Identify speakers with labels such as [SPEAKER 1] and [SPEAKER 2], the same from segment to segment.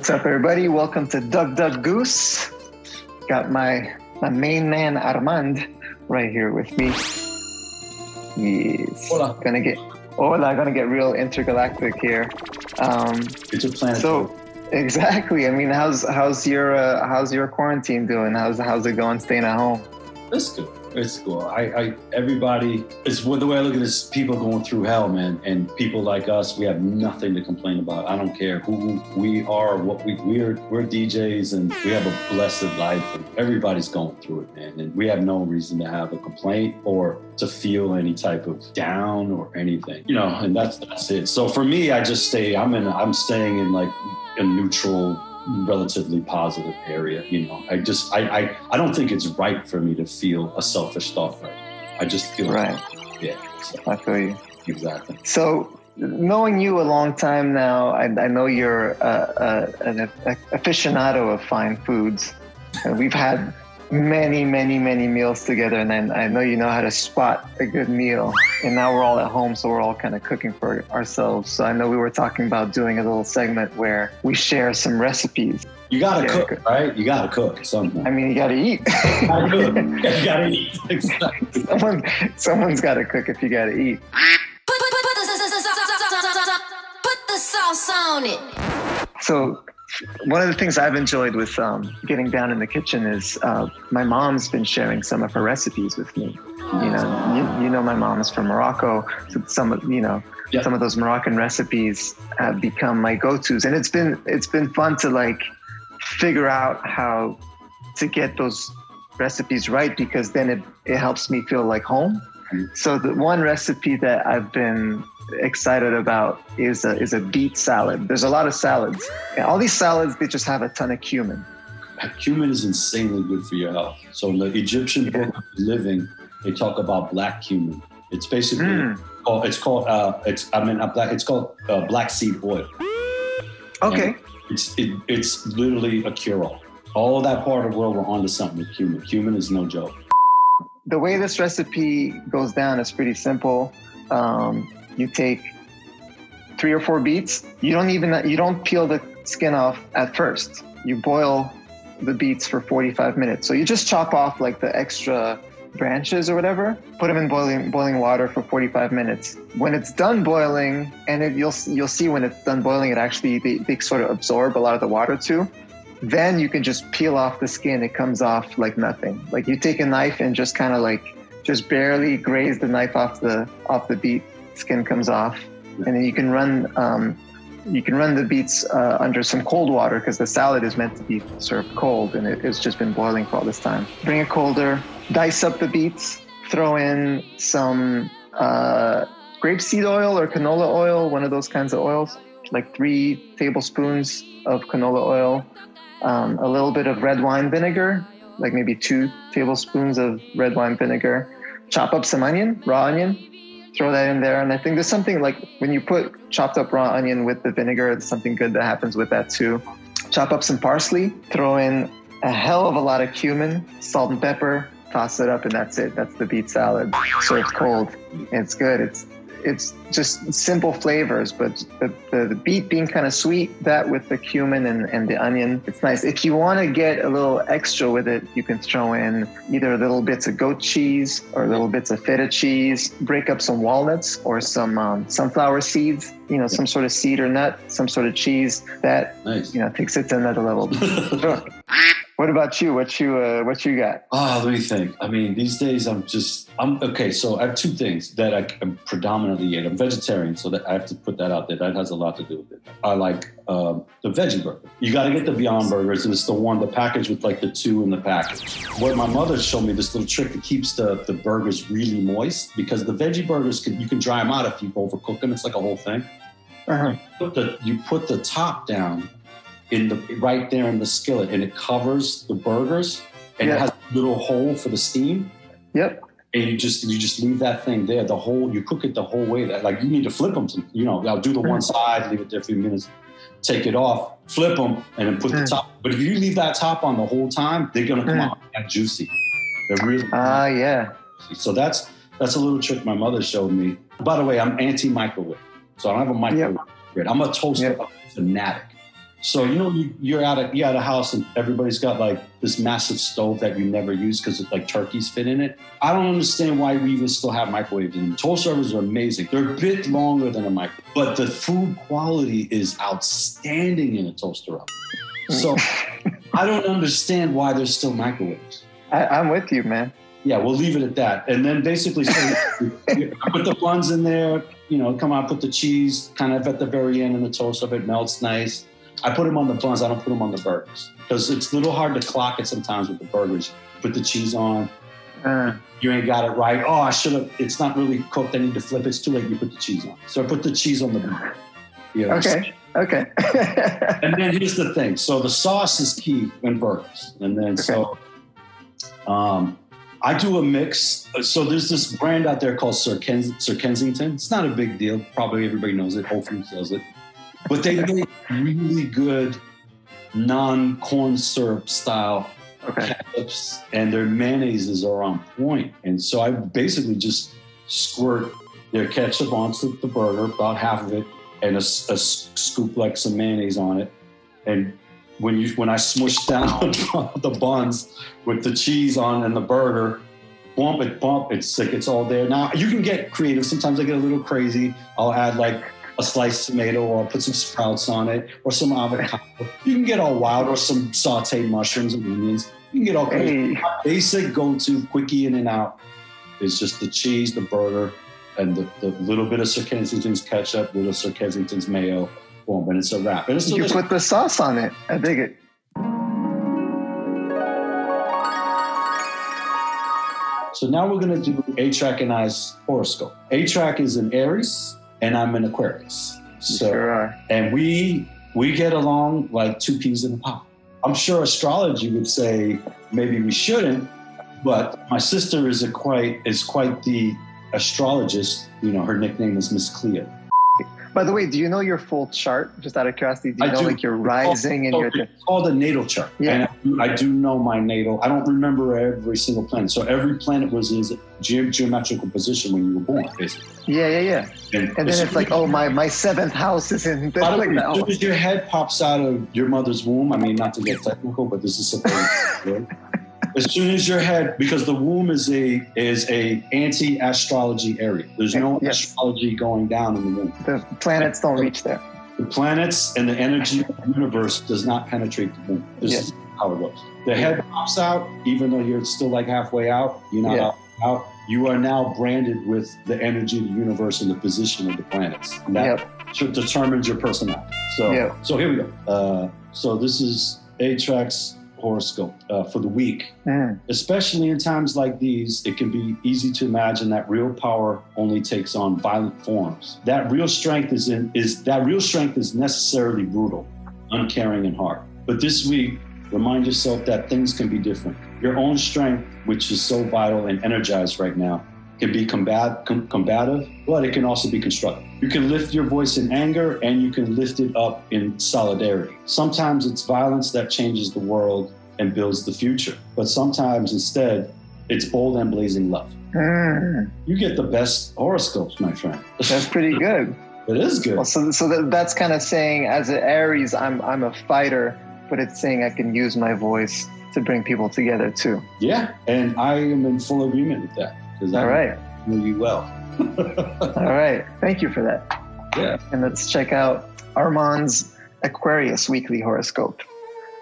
[SPEAKER 1] What's up, everybody? Welcome to Goose. Got my main man Armand right here with me. Yes.
[SPEAKER 2] Hola.
[SPEAKER 1] Gonna get real intergalactic here.
[SPEAKER 2] It's a planet.
[SPEAKER 1] So exactly. I mean, how's your quarantine doing? How's it going? Staying at home?
[SPEAKER 2] It's good. It's cool. Everybody, the way I look at it is people going through hell, man. And people like us, we have nothing to complain about. I don't care who we are, we're DJs, and we have a blessed life. And everybody's going through it, man. And we have no reason to have a complaint or to feel any type of down or anything, and that's it. So for me, I just I'm staying in like a neutral, relatively positive area. I don't think it's right for me to feel a selfish thought right. I just feel
[SPEAKER 1] right.
[SPEAKER 2] Yeah. So,
[SPEAKER 1] I feel you.
[SPEAKER 2] Exactly.
[SPEAKER 1] So knowing you a long time now, I know you're an aficionado of fine foods. And we've had many meals together, and then I know you know how to spot a good meal. And now we're all at home, so we're all kind of cooking for ourselves. So I know we were talking about doing a little segment where we share some recipes.
[SPEAKER 2] You gotta cook, right? You gotta cook something.
[SPEAKER 1] I mean, you gotta eat.
[SPEAKER 2] You gotta cook. You gotta eat. Exactly.
[SPEAKER 1] Someone's gotta cook if you gotta eat.
[SPEAKER 3] Put the sauce on it.
[SPEAKER 1] So one of the things I've enjoyed with getting down in the kitchen is my mom's been sharing some of her recipes with me. You know, my mom is from Morocco, so some of those Moroccan recipes have become my go-tos, and it's been fun to like figure out how to get those recipes right, because then it helps me feel like home. So the one recipe that I've been excited about is a beet salad. There's a lot of salads. And all these salads, they just have a ton of cumin.
[SPEAKER 2] Cumin is insanely good for your health. So in the Egyptian book of living, they talk about black cumin. It's basically it's called black seed oil.
[SPEAKER 1] Okay.
[SPEAKER 2] And it's literally a cure-all. All of that part of the world, we're onto something with cumin. Cumin is no joke.
[SPEAKER 1] The way this recipe goes down is pretty simple. You take 3 or 4 beets. You don't peel the skin off at first. You boil the beets for 45 minutes. So you just chop off like the extra branches or whatever, put them in boiling water for 45 minutes. When it's done boiling, and you'll see when it's done boiling, it actually, they sort of absorb a lot of the water too. Then you can just peel off the skin. It comes off like nothing. Like you take a knife and just kind of just barely graze the knife off the beet. Skin comes off, and then you can run the beets under some cold water, because the salad is meant to be served cold, and it's just been boiling for all this time. Bring it colder, dice up the beets, throw in some grapeseed oil or canola oil, one of those kinds of oils, like 3 tablespoons of canola oil, a little bit of red wine vinegar, like maybe 2 tablespoons of red wine vinegar. Chop up some raw onion. Throw that in there. And I think there's something like when you put chopped up raw onion with the vinegar, there's something good that happens with that too. Chop up some parsley, throw in a hell of a lot of cumin, salt and pepper, toss it up, and that's it. That's the beet salad served cold. It's good. It's just simple flavors, but the beet being kind of sweet, that with the cumin and the onion, it's nice. If you want to get a little extra with it, you can throw in either little bits of goat cheese or little bits of feta cheese, break up some walnuts or some sunflower seeds, some sort of seed or nut, some sort of cheese that,
[SPEAKER 2] nice.
[SPEAKER 1] Takes it to another level. Sure. What about you? What you got?
[SPEAKER 2] Let me think. I mean, these days I'm okay. So I have 2 things that I predominantly eat. I'm vegetarian, so that I have to put that out there. That has a lot to do with it. I like the veggie burger. You got to get the Beyond Burgers, and it's the package with like the 2 in the package. What my mother showed me, this little trick that keeps the burgers really moist, because the veggie burgers, you can dry them out if you overcook them. It's like a whole thing.
[SPEAKER 1] Uh-huh.
[SPEAKER 2] You put the top down right there in the skillet, and it covers the burgers, and it has a little hole for the steam.
[SPEAKER 1] Yep.
[SPEAKER 2] And you just leave that thing there. You cook it the whole way. Like you need to flip them. I'll do the one side, leave it there for a few minutes, take it off, flip them, and then put the top. But if you leave that top on the whole time, they're gonna come out juicy. They're really
[SPEAKER 1] yeah.
[SPEAKER 2] So that's a little trick my mother showed me. By the way, I'm anti-microwave, so I don't have a microwave. Yep. I'm a toaster fanatic. So, you're at a house and everybody's got like this massive stove that you never use because it's like turkeys fit in it. I don't understand why we even still have microwaves. And toaster ovens are amazing. They're a bit longer than a microwave, but the food quality is outstanding in a toaster oven. So I don't understand why there's still microwaves.
[SPEAKER 1] I'm with you, man.
[SPEAKER 2] Yeah, we'll leave it at that. And then basically I put the buns in there, come out, put the cheese kind of at the very end in the toaster oven. It melts nice. I put them on the buns. I don't put them on the burgers because it's a little hard to clock it sometimes with the burgers. Put the cheese on. You ain't got it right. Oh, I should have. It's not really cooked. I need to flip it. It's too late. You put the cheese on. So I put the cheese on the bun.
[SPEAKER 1] Okay.
[SPEAKER 2] And then here's the thing. So the sauce is key in burgers. And then I do a mix. So there's this brand out there called Sir Kensington. It's not a big deal. Probably everybody knows it. Whole Foods sells it. But they make really good non-corn syrup style ketchups, and their mayonnaises are on point. And so I basically just squirt their ketchup onto the burger, about half of it, and a scoop like some mayonnaise on it. And when I smush down the buns with the cheese on and the burger, bump, it's like it's all there. Now you can get creative. Sometimes I get a little crazy. I'll add like a sliced tomato, or I'll put some sprouts on it, or some avocado. You can get all wild, or some sauteed mushrooms and onions. You can get all crazy. My basic go-to, quickie in and out, is just the cheese, the burger, and the little bit of Sir Kensington's ketchup, little Sir Kensington's mayo. Boom, and it's a wrap. And it's
[SPEAKER 1] you put the sauce on it. I dig it.
[SPEAKER 2] So now we're going to do A-trak and I's horoscope. A-trak is an Aries, and I'm an Aquarius. So,
[SPEAKER 1] sure are.
[SPEAKER 2] And we get along like two peas in a pod. I'm sure astrology would say maybe we shouldn't, but my sister is quite the astrologist. Her nickname is Miss Cleo.
[SPEAKER 1] By the way, do you know your full chart? Just out of curiosity, do you know like your rising and your...
[SPEAKER 2] It's called a natal chart.
[SPEAKER 1] Yeah.
[SPEAKER 2] And I do know my natal. I don't remember every single planet. So every planet was in its geometrical position when you were born, basically.
[SPEAKER 1] Yeah. And then it's like, my seventh house is in this.
[SPEAKER 2] As soon as your head pops out of your mother's womb, I mean, not to get technical, but this is something. As soon as your head, because the womb is a anti-astrology area. There's no astrology going down in the womb.
[SPEAKER 1] The planets don't reach there.
[SPEAKER 2] The planets and the energy of the universe does not penetrate the womb. This is how it goes. The head pops out, even though you're still like halfway out. You're not out. You are now branded with the energy of the universe and the position of the planets. And that determines your personality. So here we go. So this is A-trak's horoscope for the week. Especially in times like these, it can be easy to imagine that real power only takes on violent forms. That real strength is necessarily brutal, uncaring, and hard. But this week, remind yourself that things can be different. Your own strength, which is so vital and energized right now, can be combative, but it can also be constructive. You can lift your voice in anger, and you can lift it up in solidarity. Sometimes it's violence that changes the world and builds the future, but sometimes instead, it's bold and blazing love. You get the best horoscopes, my friend.
[SPEAKER 1] That's pretty good.
[SPEAKER 2] It is good.
[SPEAKER 1] Well, so that's kind of saying, as an Aries, I'm a fighter, but it's saying I can use my voice to bring people together too.
[SPEAKER 2] Yeah, and I am in full agreement with that.
[SPEAKER 1] All right.
[SPEAKER 2] Know you well.
[SPEAKER 1] All right. Thank you for that.
[SPEAKER 2] Yeah.
[SPEAKER 1] And let's check out Armand's Aquarius weekly horoscope.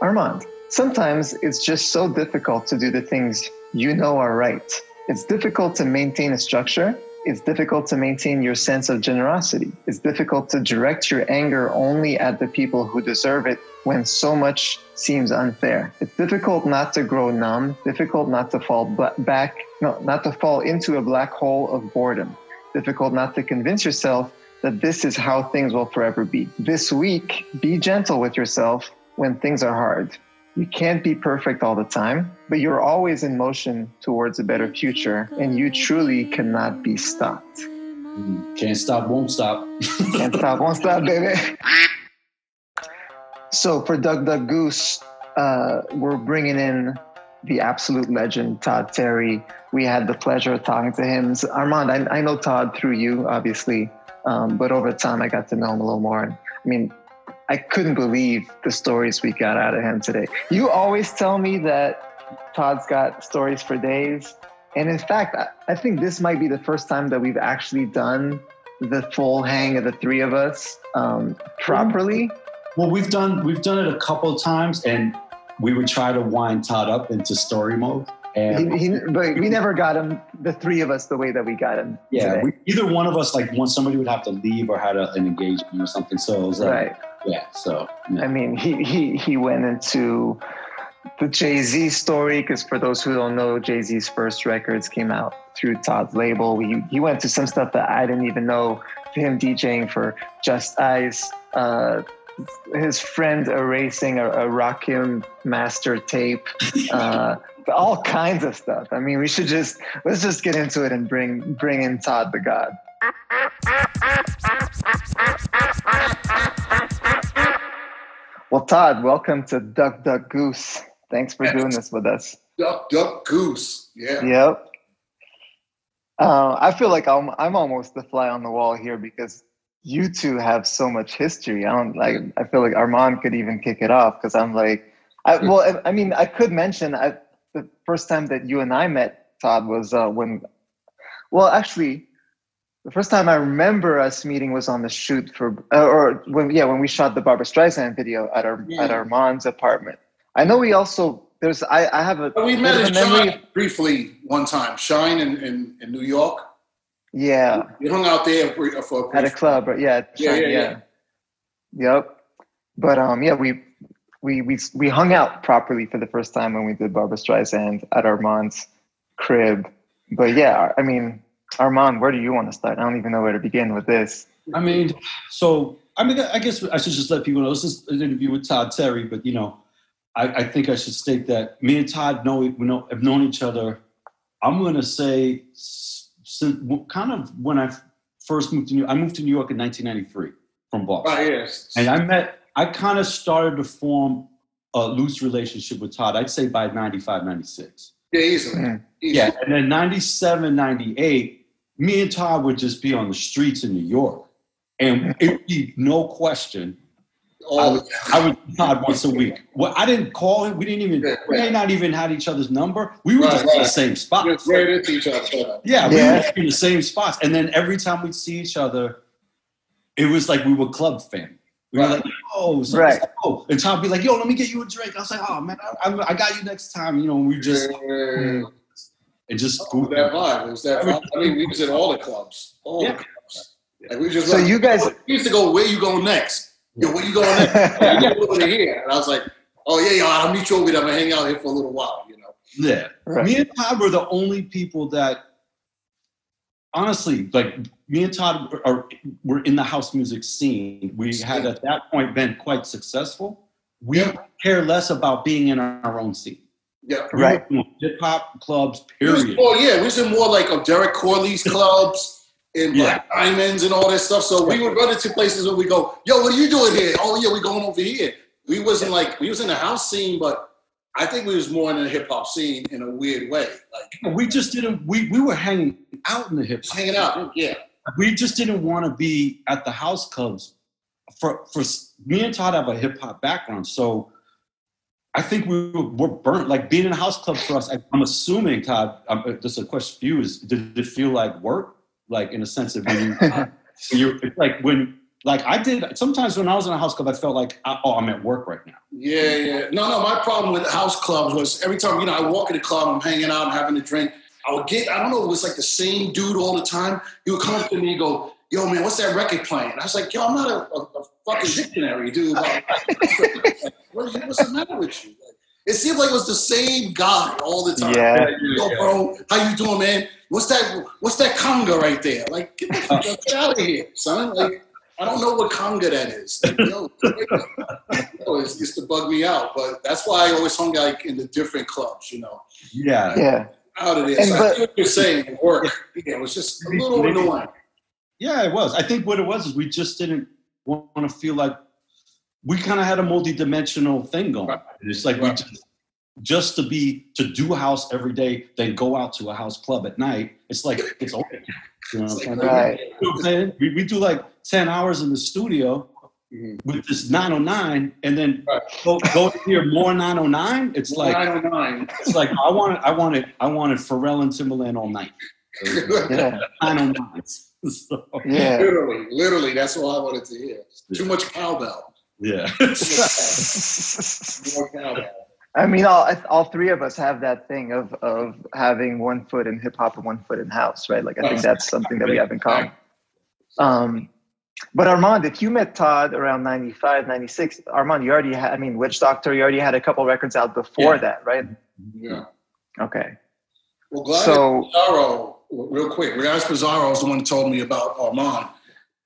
[SPEAKER 1] Armand, sometimes it's just so difficult to do the things you know are right. It's difficult to maintain a structure. It's difficult to maintain your sense of generosity. It's difficult to direct your anger only at the people who deserve it when so much seems unfair. It's difficult not to grow numb, difficult not to fall not to fall into a black hole of boredom, difficult not to convince yourself that this is how things will forever be. This week, be gentle with yourself when things are hard. You can't be perfect all the time, but you're always in motion towards a better future, and you truly cannot be stopped.
[SPEAKER 2] Can't stop, won't stop.
[SPEAKER 1] Can't stop, won't stop, baby. So for Goose, we're bringing in the absolute legend, Todd Terry. We had the pleasure of talking to him. So, Armand, I know Todd through you, obviously, but over time I got to know him a little more. And, I mean, I couldn't believe the stories we got out of him today. You always tell me that Todd's got stories for days. And in fact, I think this might be the first time that we've actually done the full hang of the three of us properly.
[SPEAKER 2] Well, we've done it a couple of times, and we would try to wind Todd up into story mode. And
[SPEAKER 1] but we never got him, the three of us, the way that we got him.
[SPEAKER 2] Yeah, either one of us, like, once somebody would have to leave or had an engagement or something. So it was like,
[SPEAKER 1] right.
[SPEAKER 2] Yeah. So yeah.
[SPEAKER 1] I mean, he went into the Jay-Z story, because for those who don't know, Jay-Z's first records came out through Todd's label. He went to some stuff that I didn't even know, him DJing for Just Ice, his friend erasing a Rakim master tape, all kinds of stuff. I mean, let's just get into it and bring in Todd the God. Well, Todd, welcome to Duck Duck Goose. Thanks for doing this with us.
[SPEAKER 4] Duck Duck Goose. Yeah.
[SPEAKER 1] Yep. I feel like I'm almost the fly on the wall here, because you two have so much history. I feel like Armand could even kick it off, because I'm like, I could mention the first time that you and I met, Todd, was the first time I remember us meeting was on the shoot for, when we shot the Barbra Streisand video at Armand's apartment. I know we also, I have a...
[SPEAKER 4] We met at Shine briefly one time, Shine in New York.
[SPEAKER 1] Yeah.
[SPEAKER 4] We hung out there for
[SPEAKER 1] at a club, right? Yeah. Yeah. Yep. But we hung out properly for the first time when we did Barbra Streisand at Armand's crib. But yeah, I mean, Armand, where do you want to start? I don't even know where to begin with this.
[SPEAKER 2] I guess I should just let people know this is an interview with Todd Terry, but I think I should state that me and Todd have known each other. I'm going to say since kind of when I first moved to New York. I moved to New York in 1993 from Boston.
[SPEAKER 4] Right, yes.
[SPEAKER 2] And I kind of started to form a loose relationship with Todd, I'd say by 95, 96.
[SPEAKER 4] Yeah, easily.
[SPEAKER 2] Yeah, and then 97, 98, me and Todd would just be on the streets in New York. And it would be no question. I would see Todd once a week. Well, I didn't call him. We may not even had each other's number. We were just in the same spot.
[SPEAKER 4] Just right into each other.
[SPEAKER 2] Yeah, we were in the same spots. And then every time we'd see each other, it was like we were club family. We were like, and Todd would be like, yo, let me get you a drink. I was like, oh, man, I got you next time. We just... It just...
[SPEAKER 4] It was that vibe. It was that vibe. I mean, we was at all the clubs. All the clubs. Like, we just...
[SPEAKER 1] So you guys...
[SPEAKER 4] We used to go, where you going next? Yo, where you going next? Yeah, over here. And I was like, oh, yeah, I'll meet you over there. I'm going to hang out here for a little while,
[SPEAKER 2] Yeah. Right. Me and Todd were the only people that, honestly, like, me and Todd were in the house music scene. We had, at that point, been quite successful. We care less about being in our own scene.
[SPEAKER 4] Yeah.
[SPEAKER 1] Right.
[SPEAKER 2] Hip-hop clubs, period.
[SPEAKER 4] We was in more like Derek Corley's clubs. And Black Diamonds and all that stuff. So we would run into places where we go, yo, what are you doing here? Oh, yeah, we're going over here. We was in the house scene, but I think we was more in the hip hop scene in a weird way. Like
[SPEAKER 2] we just didn't, we were hanging out in the hip hop.
[SPEAKER 4] Hanging out, yeah.
[SPEAKER 2] We just didn't want to be at the house clubs. For me and Todd have a hip hop background. So I think we're burnt. Like being in a house club for us, I'm assuming, Todd, this is a question for you, is did it feel like work? Like in a sense of when I did sometimes when I was in a house club, I felt like, I'm at work right now.
[SPEAKER 4] Yeah. No, my problem with house clubs was every time, I walk in the club, I'm hanging out, I'm having a drink. I would get, I don't know, it was like the same dude all the time. He would come up to me and go, yo, man, what's that record playing? And I was like, yo, I'm not a fucking dictionary, dude. What's the matter with you? It seemed like it was the same guy all the time.
[SPEAKER 1] Yeah.
[SPEAKER 4] Yo, bro, how you doing, man? What's that conga right there? Like, get the fuck out of here, son. Like, I don't know what conga that is. Like, it used to bug me out. But that's why I always hung out in the different clubs,
[SPEAKER 1] Yeah.
[SPEAKER 4] Out of there. So I see what you're saying, work. Yeah, it was just a little annoying.
[SPEAKER 2] Yeah, it was. I think what it was is we just didn't want to feel like we kind of had a multi-dimensional thing going. Right. It's like we just to do a house every day, then go out to a house club at night. It's like it's over. You know what I'm saying?
[SPEAKER 1] Right.
[SPEAKER 2] We do like 10 hours in the studio, with this 909, and then
[SPEAKER 4] Right.
[SPEAKER 2] go to hear more 909. It's like
[SPEAKER 4] 909.
[SPEAKER 2] it's like I wanted Pharrell and Timbaland all night.
[SPEAKER 1] Yeah.
[SPEAKER 2] 909s. So,
[SPEAKER 1] Yeah.
[SPEAKER 4] Literally, that's all I wanted to hear. Too much cowbell.
[SPEAKER 2] yeah.
[SPEAKER 4] More cowbell.
[SPEAKER 1] I mean, all three of us have that thing of having one foot in hip hop and one foot in house, right? Like, I think that's something that we have in common. But Armand, if you met Todd around 95, 96, Armand, you already had, I mean, Witch Doctor, you already had a couple records out before that, right?
[SPEAKER 4] Yeah.
[SPEAKER 1] Okay.
[SPEAKER 4] Well, Pizarro, real quick, Gladius Pizarro is the one who told me about Armand.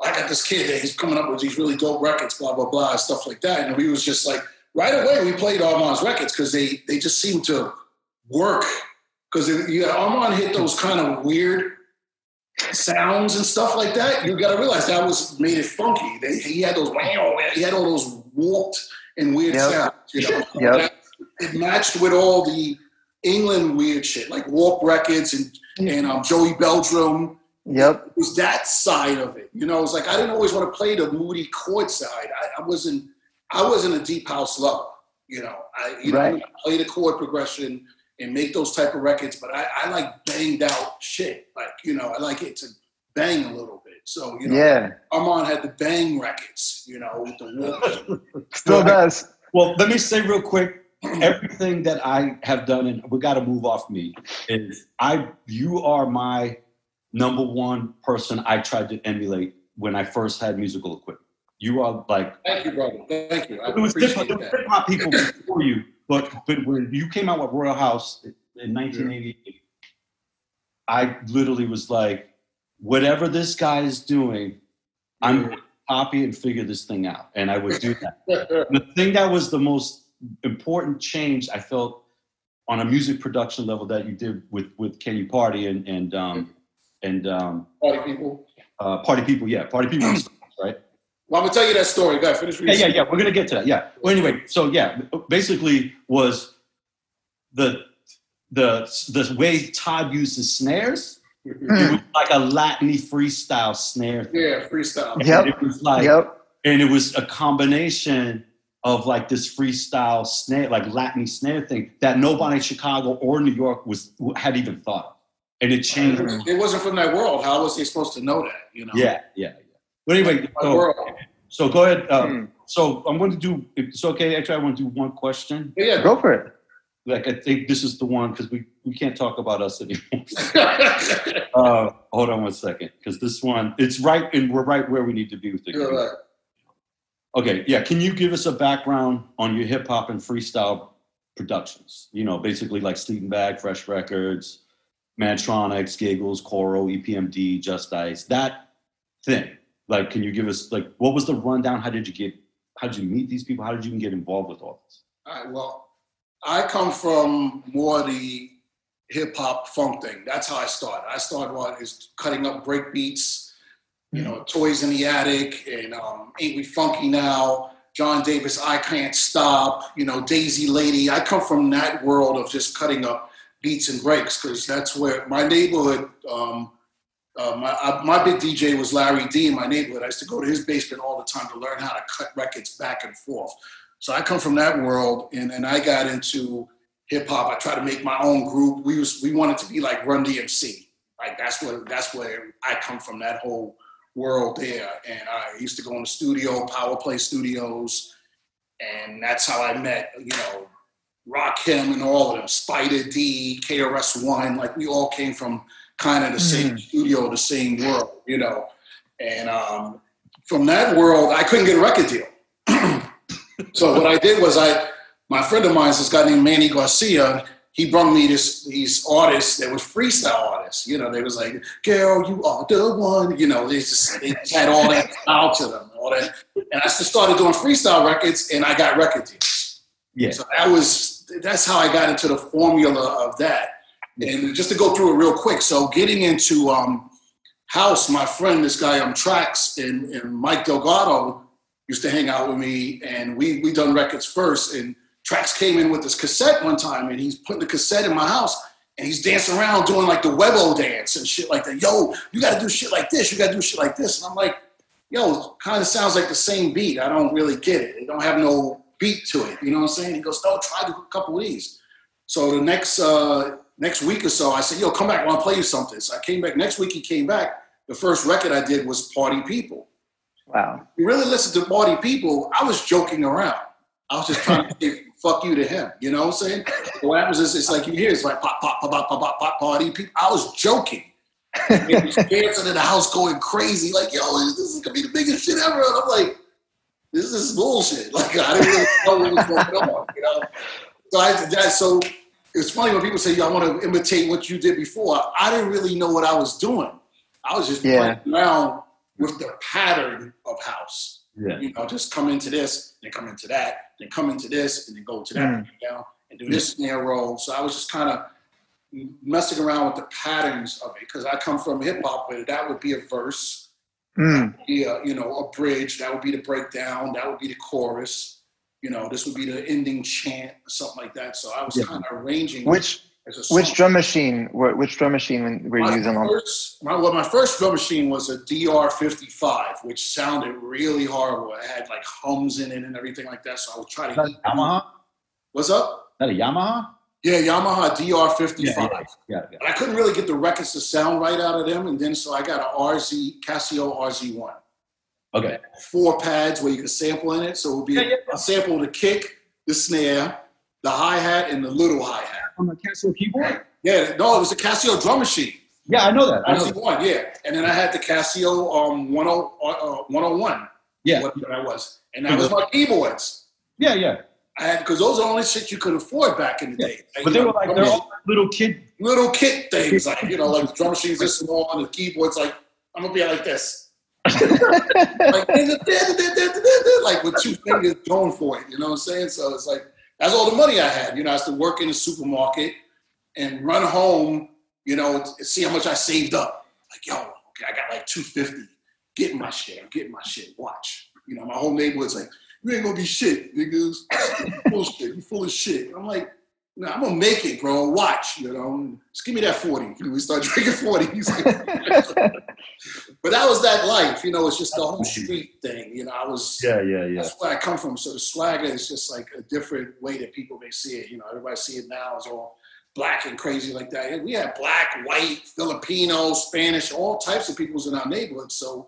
[SPEAKER 4] I got this kid that he's coming up with these really dope records, blah, blah, blah, stuff like that. And we was just like, right away, we played Armand's records because they just seemed to work. Because Armand hit those kind of weird sounds and stuff like that. You got to realize that made it funky. He had those he had all those warped and weird sounds. You know, it matched with all the England weird shit like Warp Records and Joey Belgium. Yep, it was that side of it. You know, it's like I didn't always want to play the moody chord side. I wasn't a deep house lover. You know, I play the chord progression and make those type of records, but I like banged out shit. Like, you know, I like it to bang a little bit. So, you know, Armand had the bang records, you know, with the warp.
[SPEAKER 1] Still does.
[SPEAKER 2] Well, let me say real quick, everything that I have done, and we got to move off me, is you are my number one person I tried to emulate when I first had musical equipment. You are like...
[SPEAKER 4] Thank you, brother. Thank you.
[SPEAKER 2] It was different people before you. But when you came out with Royal House in 1988, I literally was like, whatever this guy is doing, I'm going to copy and figure this thing out. And I would do that. The thing that was the most important change I felt on a music production level that you did with Can You Party and
[SPEAKER 4] Party People.
[SPEAKER 2] Party People, right?
[SPEAKER 4] Well, I'm going to tell you that story. Go ahead, finish reading.
[SPEAKER 2] Yeah. We're going to get to that. Yeah. Well, anyway, so basically was the way Todd uses snares. It was like a Latin freestyle snare thing.
[SPEAKER 4] Yeah, freestyle.
[SPEAKER 1] Yep.
[SPEAKER 2] It was like, and it was a combination of like this freestyle snare, like Latin snare thing that nobody in Chicago or New York had even thought of. And it changed.
[SPEAKER 4] It wasn't from that world. How was he supposed to know that? You know?
[SPEAKER 2] Yeah. But anyway, so go ahead. So I'm going to do, if it's okay, actually I want to do one question.
[SPEAKER 4] Yeah,
[SPEAKER 1] go for it.
[SPEAKER 2] Like, I think this is the one, because we can't talk about us anymore. Hold on one second, because this one, it's right, and we're right where we need to be with it.
[SPEAKER 4] Right.
[SPEAKER 2] Okay, yeah, can you give us a background on your hip-hop and freestyle productions? You know, basically like Sleep and Bag, Fresh Records, Mantronics, Giggles, Coro, EPMD, Just Ice, that thing. Like, can you give us, like, what was the rundown? How did you meet these people? How did you even get involved with all this?
[SPEAKER 4] All right, well, I come from more the hip-hop funk thing. That's how I started. I started is cutting up break beats, you know, Toys in the Attic, and Ain't We Funky Now, John Davis, I Can't Stop, you know, Daisy Lady. I come from that world of just cutting up beats and breaks, because that's where my neighborhood, my big DJ was Larry D in my neighborhood. I used to go to his basement all the time to learn how to cut records back and forth. So I come from that world, and I got into hip hop. I tried to make my own group. We wanted to be like Run DMC. Like that's where I come from, that whole world there. And I used to go in the studio, Power Play Studios, and that's how I met, you know, Rakim and all of them, Spider D, KRS-One. Like we all came from kind of the same studio, the same world, you know. And from that world, I couldn't get a record deal. So what I did was my friend of mine, this guy named Manny Garcia, he brought me these artists that were freestyle artists. You know, they was like, girl, you are the one. You know, they just had all that style to them, all that. And I just started doing freestyle records, and I got record deals.
[SPEAKER 2] Yeah.
[SPEAKER 4] So that's how I got into the formula of that. And just to go through it real quick, so getting into house, my friend, this guy Trax and Mike Delgado used to hang out with me, and we done records first. And Trax came in with this cassette one time, and he's putting the cassette in my house, and he's dancing around doing like the Webo dance and shit like that. Yo, you got to do shit like this. You got to do shit like this. And I'm like, yo, kind of sounds like the same beat. I don't really get it. It don't have no beat to it. You know what I'm saying? He goes, no, try a couple of these. So the next week or so, I said, yo, come back. I want to play you something. So I came back. Next week he came back. The first record I did was Party People.
[SPEAKER 1] Wow.
[SPEAKER 4] You really listen to Party People, I was joking around. I was just trying to say fuck you to him. You know what I'm saying? What happens is it's like you hear it's like pop, pop, pop, pop, pop, pop, pop, Party People. I was joking. He was dancing in the house going crazy, like, yo, this is gonna be the biggest shit ever. And I'm like, this is bullshit. Like, I didn't really know what was going on, you know? So I did that. So it's funny when people say, yo, I want to imitate what you did before. I didn't really know what I was doing. I was just playing around with the pattern of house. Yeah. You know, just come into this, then come into that, then come into this, and then go to that, you know, and do this snare roll. So I was just kind of messing around with the patterns of it, because I come from hip hop where that would be a verse, that would be a, you know, a bridge, that would be the breakdown, that would be the chorus, you know, this would be the ending chant or something like that. So I was kind of arranging
[SPEAKER 1] which drum machine were you using on?
[SPEAKER 4] My first drum machine was a DR-55, which sounded really horrible. It had like hums in it and everything like that. So I would try to.
[SPEAKER 2] Is that Yamaha?
[SPEAKER 4] What's up?
[SPEAKER 2] Is that a Yamaha?
[SPEAKER 4] Yeah, Yamaha DR-55.
[SPEAKER 2] Yeah.
[SPEAKER 4] I couldn't really get the records to sound right out of them, and then so I got a Casio RZ1.
[SPEAKER 2] Okay. 4
[SPEAKER 4] pads where you could sample in it, so it would be a sample of the kick, the snare, the hi-hat, and the little hi-hat.
[SPEAKER 2] On the Casio keyboard?
[SPEAKER 4] Yeah, no, it was a Casio drum machine.
[SPEAKER 2] Yeah, I know that.
[SPEAKER 4] RZ1, yeah. And then I had the Casio 101.
[SPEAKER 2] Yeah.
[SPEAKER 4] Whatever that was. And that was my keyboards.
[SPEAKER 2] Yeah.
[SPEAKER 4] I had, because those are the only shit you could afford back in the day.
[SPEAKER 2] But they were like, they're all little kid
[SPEAKER 4] things, like, you know, like the drum machines this small and the keyboards, like, I'm gonna be like this. like with 2 fingers going for it, you know what I'm saying? So it's like, that's all the money I had. You know, I used to work in the supermarket and run home, you know, see how much I saved up. Like, yo, okay, I got like $250. Getting my shit. I'm getting my shit. Watch. You know, my whole neighborhood's like, you ain't gonna be shit, niggas. Bullshit. You full of shit. I'm like, no, I'm gonna make it, bro. Watch, you know. Just give me that 40. We start drinking 40. But that was that life, you know. It's just the whole street thing, you know. I was That's where I come from. So the swagger is just like a different way that people may see it. You know, everybody see it now as all black and crazy like that. And we had black, white, Filipino, Spanish, all types of peoples in our neighborhood. So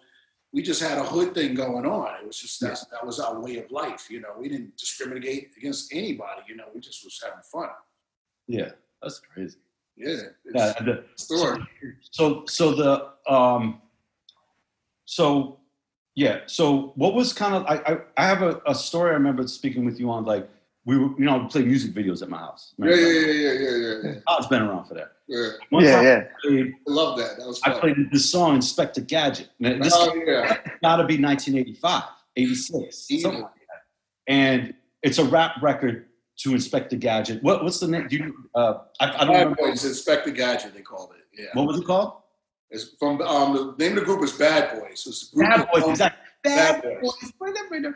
[SPEAKER 4] we just had a hood thing going on. It was just that was our way of life. You know, we didn't discriminate against anybody. You know, we just was having fun.
[SPEAKER 2] Yeah, that's crazy.
[SPEAKER 4] Yeah,
[SPEAKER 2] the
[SPEAKER 4] story.
[SPEAKER 2] So what was kind of I have a story I remember speaking with you on, like we were, you know, play music videos at my house.
[SPEAKER 4] Yeah.
[SPEAKER 2] Todd's been around for that.
[SPEAKER 4] Yeah.
[SPEAKER 2] I
[SPEAKER 4] love that. That was fun.
[SPEAKER 2] I played this song, Inspector Gadget. This gotta be 1985, 86, something like that. And it's a rap record to Inspector Gadget. What's the name? I don't remember.
[SPEAKER 4] Boys, Inspector Gadget, they called it. Yeah.
[SPEAKER 2] What was it called?
[SPEAKER 4] It's from the name of the group is Bad Boys. So it's
[SPEAKER 2] Bad Boys, exactly.
[SPEAKER 4] Bad Boys.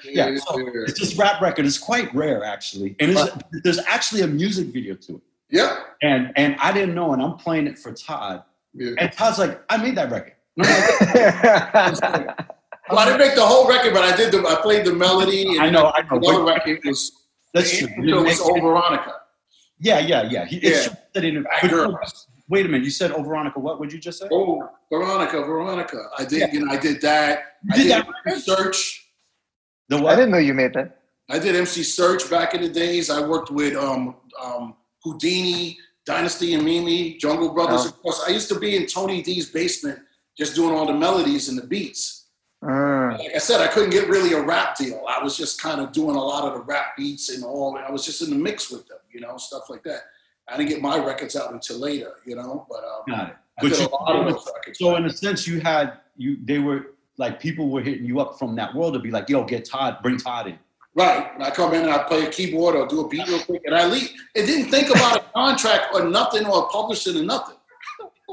[SPEAKER 2] Yeah, so it's this rap record. It's quite rare, actually, and there's actually a music video to it.
[SPEAKER 4] Yeah.
[SPEAKER 2] And I didn't know, and I'm playing it for Todd, and Todd's like, "I made that record." And I'm like,
[SPEAKER 4] well, I didn't make the whole record, but I played the melody. And
[SPEAKER 2] I know.
[SPEAKER 4] The other record was
[SPEAKER 2] true.
[SPEAKER 4] It was Oh Veronica.
[SPEAKER 2] Yeah. Wait a minute. You said Oh Veronica. What would you just say?
[SPEAKER 4] Oh Veronica. I did. You know, I did that.
[SPEAKER 2] I did that
[SPEAKER 4] Search.
[SPEAKER 1] The what? I didn't know you made that.
[SPEAKER 4] I did MC Search back in the days. I worked with Houdini, Dynasty and Mimi, Jungle Brothers. Of course, I used to be in Tony D's basement just doing all the melodies and the beats. Like I said, I couldn't get really a rap deal. I was just kind of doing a lot of the rap beats and all. I was just in the mix with them, you know, stuff like that. I didn't get my records out until later, you know. But
[SPEAKER 2] got it.
[SPEAKER 4] I did a lot of those records.
[SPEAKER 2] So in a sense, they were like, people were hitting you up from that world to be like, yo, get Todd, bring Todd in.
[SPEAKER 4] Right. And I come in and I play a keyboard or do a beat real quick and I leave. It didn't think about a contract or nothing or publishing or nothing.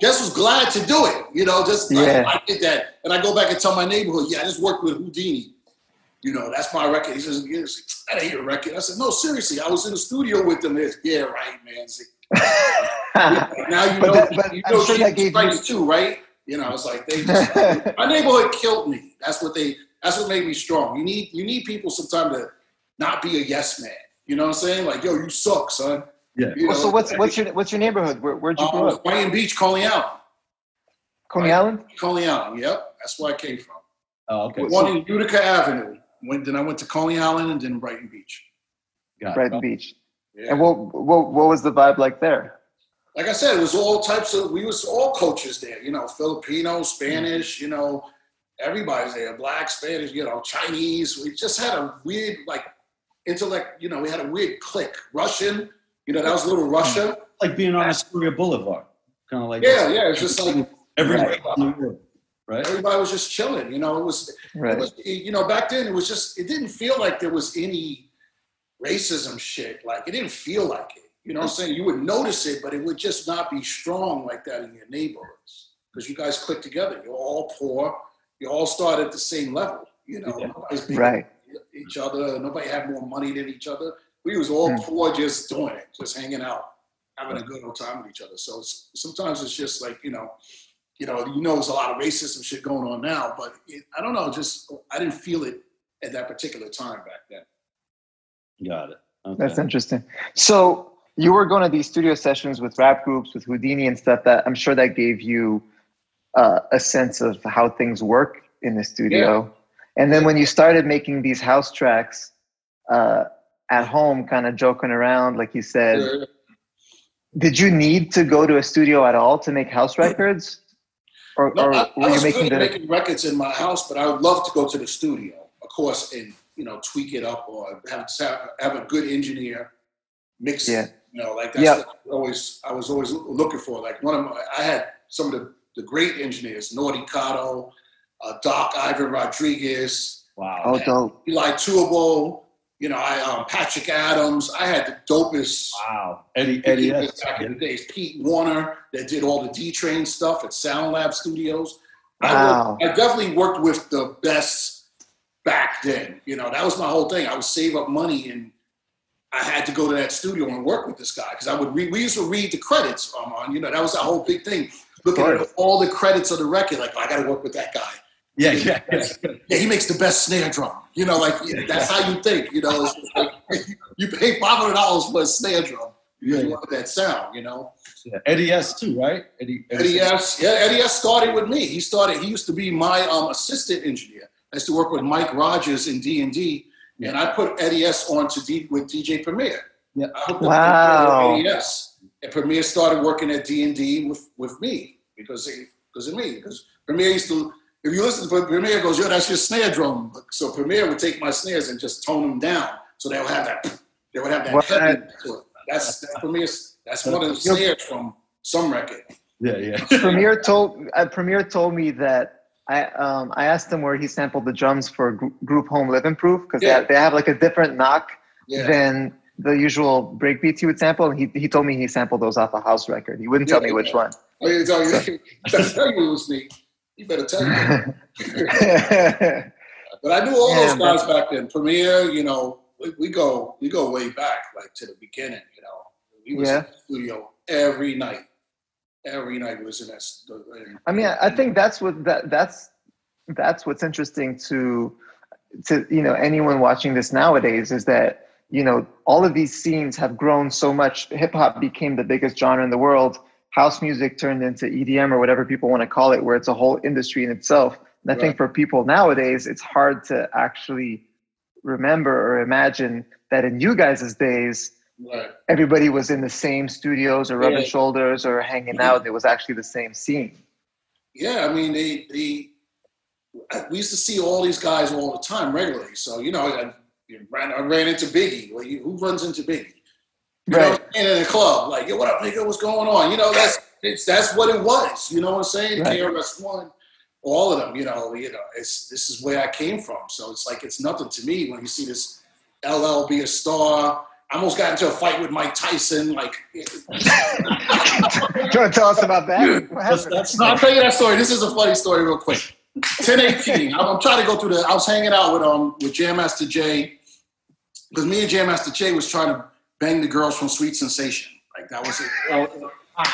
[SPEAKER 4] Just was glad to do it, you know, I did that. And I go back and tell my neighborhood, I just worked with Houdini. You know, that's my record. He says, that ain't your record. I said, no, seriously, I was in the studio with them. Yeah, right, man. See, now you know,
[SPEAKER 1] I'm sure that gave you
[SPEAKER 4] too, right? You know, it's like they just, my neighborhood killed me. That's what made me strong. You need people sometimes to not be a yes man. You know what I'm saying? Like, yo, you suck, son.
[SPEAKER 2] Yeah.
[SPEAKER 1] You know, so what's your neighborhood? Where'd you grow up?
[SPEAKER 4] Brighton Beach, Coney Island.
[SPEAKER 1] Coney Island?
[SPEAKER 4] Coney Island, yep. That's where I came from.
[SPEAKER 2] Oh, okay.
[SPEAKER 4] One in Utica Avenue. Then I went to Coney Island and then Brighton Beach.
[SPEAKER 1] Brighton Beach.
[SPEAKER 4] Yeah.
[SPEAKER 1] And what was the vibe like there?
[SPEAKER 4] Like I said, it was all types of, we was all cultures there, you know, Filipino, Spanish, you know, everybody's there, Black, Spanish, you know, Chinese. We just had a weird, like, intellect, you know, we had a weird clique. Russian, you know, that was Little Russia.
[SPEAKER 2] Like being on Astoria Boulevard. Kind of like
[SPEAKER 4] it's just like
[SPEAKER 2] everybody on the world, right?
[SPEAKER 4] Everybody was just chilling, you know, it was, you know, back then it was just, it didn't feel like there was any racism shit. Like, it didn't feel like it. You know what I'm saying? You would notice it, but it would just not be strong like that in your neighborhoods because you guys click together. You're all poor. You all start at the same level. You know, nobody's bigger than each other. Nobody had more money than each other. We was all poor, just doing it, just hanging out, having a good old time with each other. So sometimes it's just like, you know, there's a lot of racism shit going on now, but I don't know, just I didn't feel it at that particular time back then.
[SPEAKER 2] Got it. Okay.
[SPEAKER 1] That's interesting. So you were going to these studio sessions with rap groups, with Houdini and stuff. That I'm sure that gave you a sense of how things work in the studio. Yeah. And then when you started making these house tracks at home, kind of joking around, like you said, did you need to go to a studio at all to make house records? Or
[SPEAKER 4] I
[SPEAKER 1] were you
[SPEAKER 4] was
[SPEAKER 1] making
[SPEAKER 4] making records in my house, but I would love to go to the studio, of course, and, you know, tweak it up or have a good engineer mix it. You know, like that's what I was always looking for. Like I had some of the great engineers, Naughty Cotto, Doc Ivan Rodriguez.
[SPEAKER 2] Wow.
[SPEAKER 1] Oh, dope.
[SPEAKER 4] Eli Tuabo, you know, Patrick Adams. I had the dopest.
[SPEAKER 2] Wow. Eddie
[SPEAKER 4] back in the days. Pete Warner that did all the D-Train stuff at Sound Lab Studios.
[SPEAKER 1] Wow.
[SPEAKER 4] I definitely worked with the best back then. You know, that was my whole thing. I would save up money and I had to go to that studio and work with this guy because we used to read the credits, you know, that was our whole big thing. Looking at all the credits of the record, like, I got to work with that guy.
[SPEAKER 2] Yeah,
[SPEAKER 4] he makes the best snare drum. You know, like, that's how you think, you know. It's just like, you pay $500 for a snare drum. You want that sound, you know.
[SPEAKER 2] Yeah. Eddie S. too, right? Eddie
[SPEAKER 4] S. Yeah, Eddie S. started with me. He used to be my assistant engineer. I used to work with Mike Rogers in D&D. And I put Eddie S. on with DJ Premier.
[SPEAKER 2] Yeah.
[SPEAKER 1] Wow.
[SPEAKER 4] Eddie S. And Premier started working at D&D with me because of me. Because Premier used to, if you listen to Premier, goes, yo, that's your snare drum. So Premier would take my snares and just tone them down, so they would have that heavy to it. That's Premier's. That's one of the snares from some record.
[SPEAKER 2] Yeah.
[SPEAKER 1] Premier told me that. I asked him where he sampled the drums for Group Home Live Improve because they have like a different knock than the usual breakbeats he would sample. And he told me he sampled those off a house record. He wouldn't tell me which one.
[SPEAKER 4] Oh, he tell you it was me. You better tell me. But I knew all those guys back then. Premier, you know, we go way back, like to the beginning. You know, he was in the studio every night. Every night was in that.
[SPEAKER 1] I mean, I think that's what's interesting to you know, anyone watching this nowadays is that, you know, all of these scenes have grown so much. Hip hop became the biggest genre in the world. House music turned into EDM or whatever people want to call it, where it's a whole industry in itself. And I think for people nowadays, it's hard to actually remember or imagine that in you guys' days, everybody was in the same studios or rubbing shoulders or hanging out. It was actually the same scene.
[SPEAKER 4] Yeah, I mean, we used to see all these guys all the time regularly. So, you know, I ran into Biggie. Well, who runs into Biggie? You know, in a club, like, yo, what up, nigga? What's going on? You know, that's what it was. You know what I'm saying? KRS-One, all of them. You know, this is where I came from. So it's like it's nothing to me when you see this LL be a star. I almost got into a fight with Mike Tyson. Like,
[SPEAKER 1] do you want to tell us about that?
[SPEAKER 4] I'll tell you that story. This is a funny story, real quick. 10/18. I'm trying to go through I was hanging out with Jam Master Jay because me and Jam Master Jay was trying to bang the girls from Sweet Sensation. Like, that was it.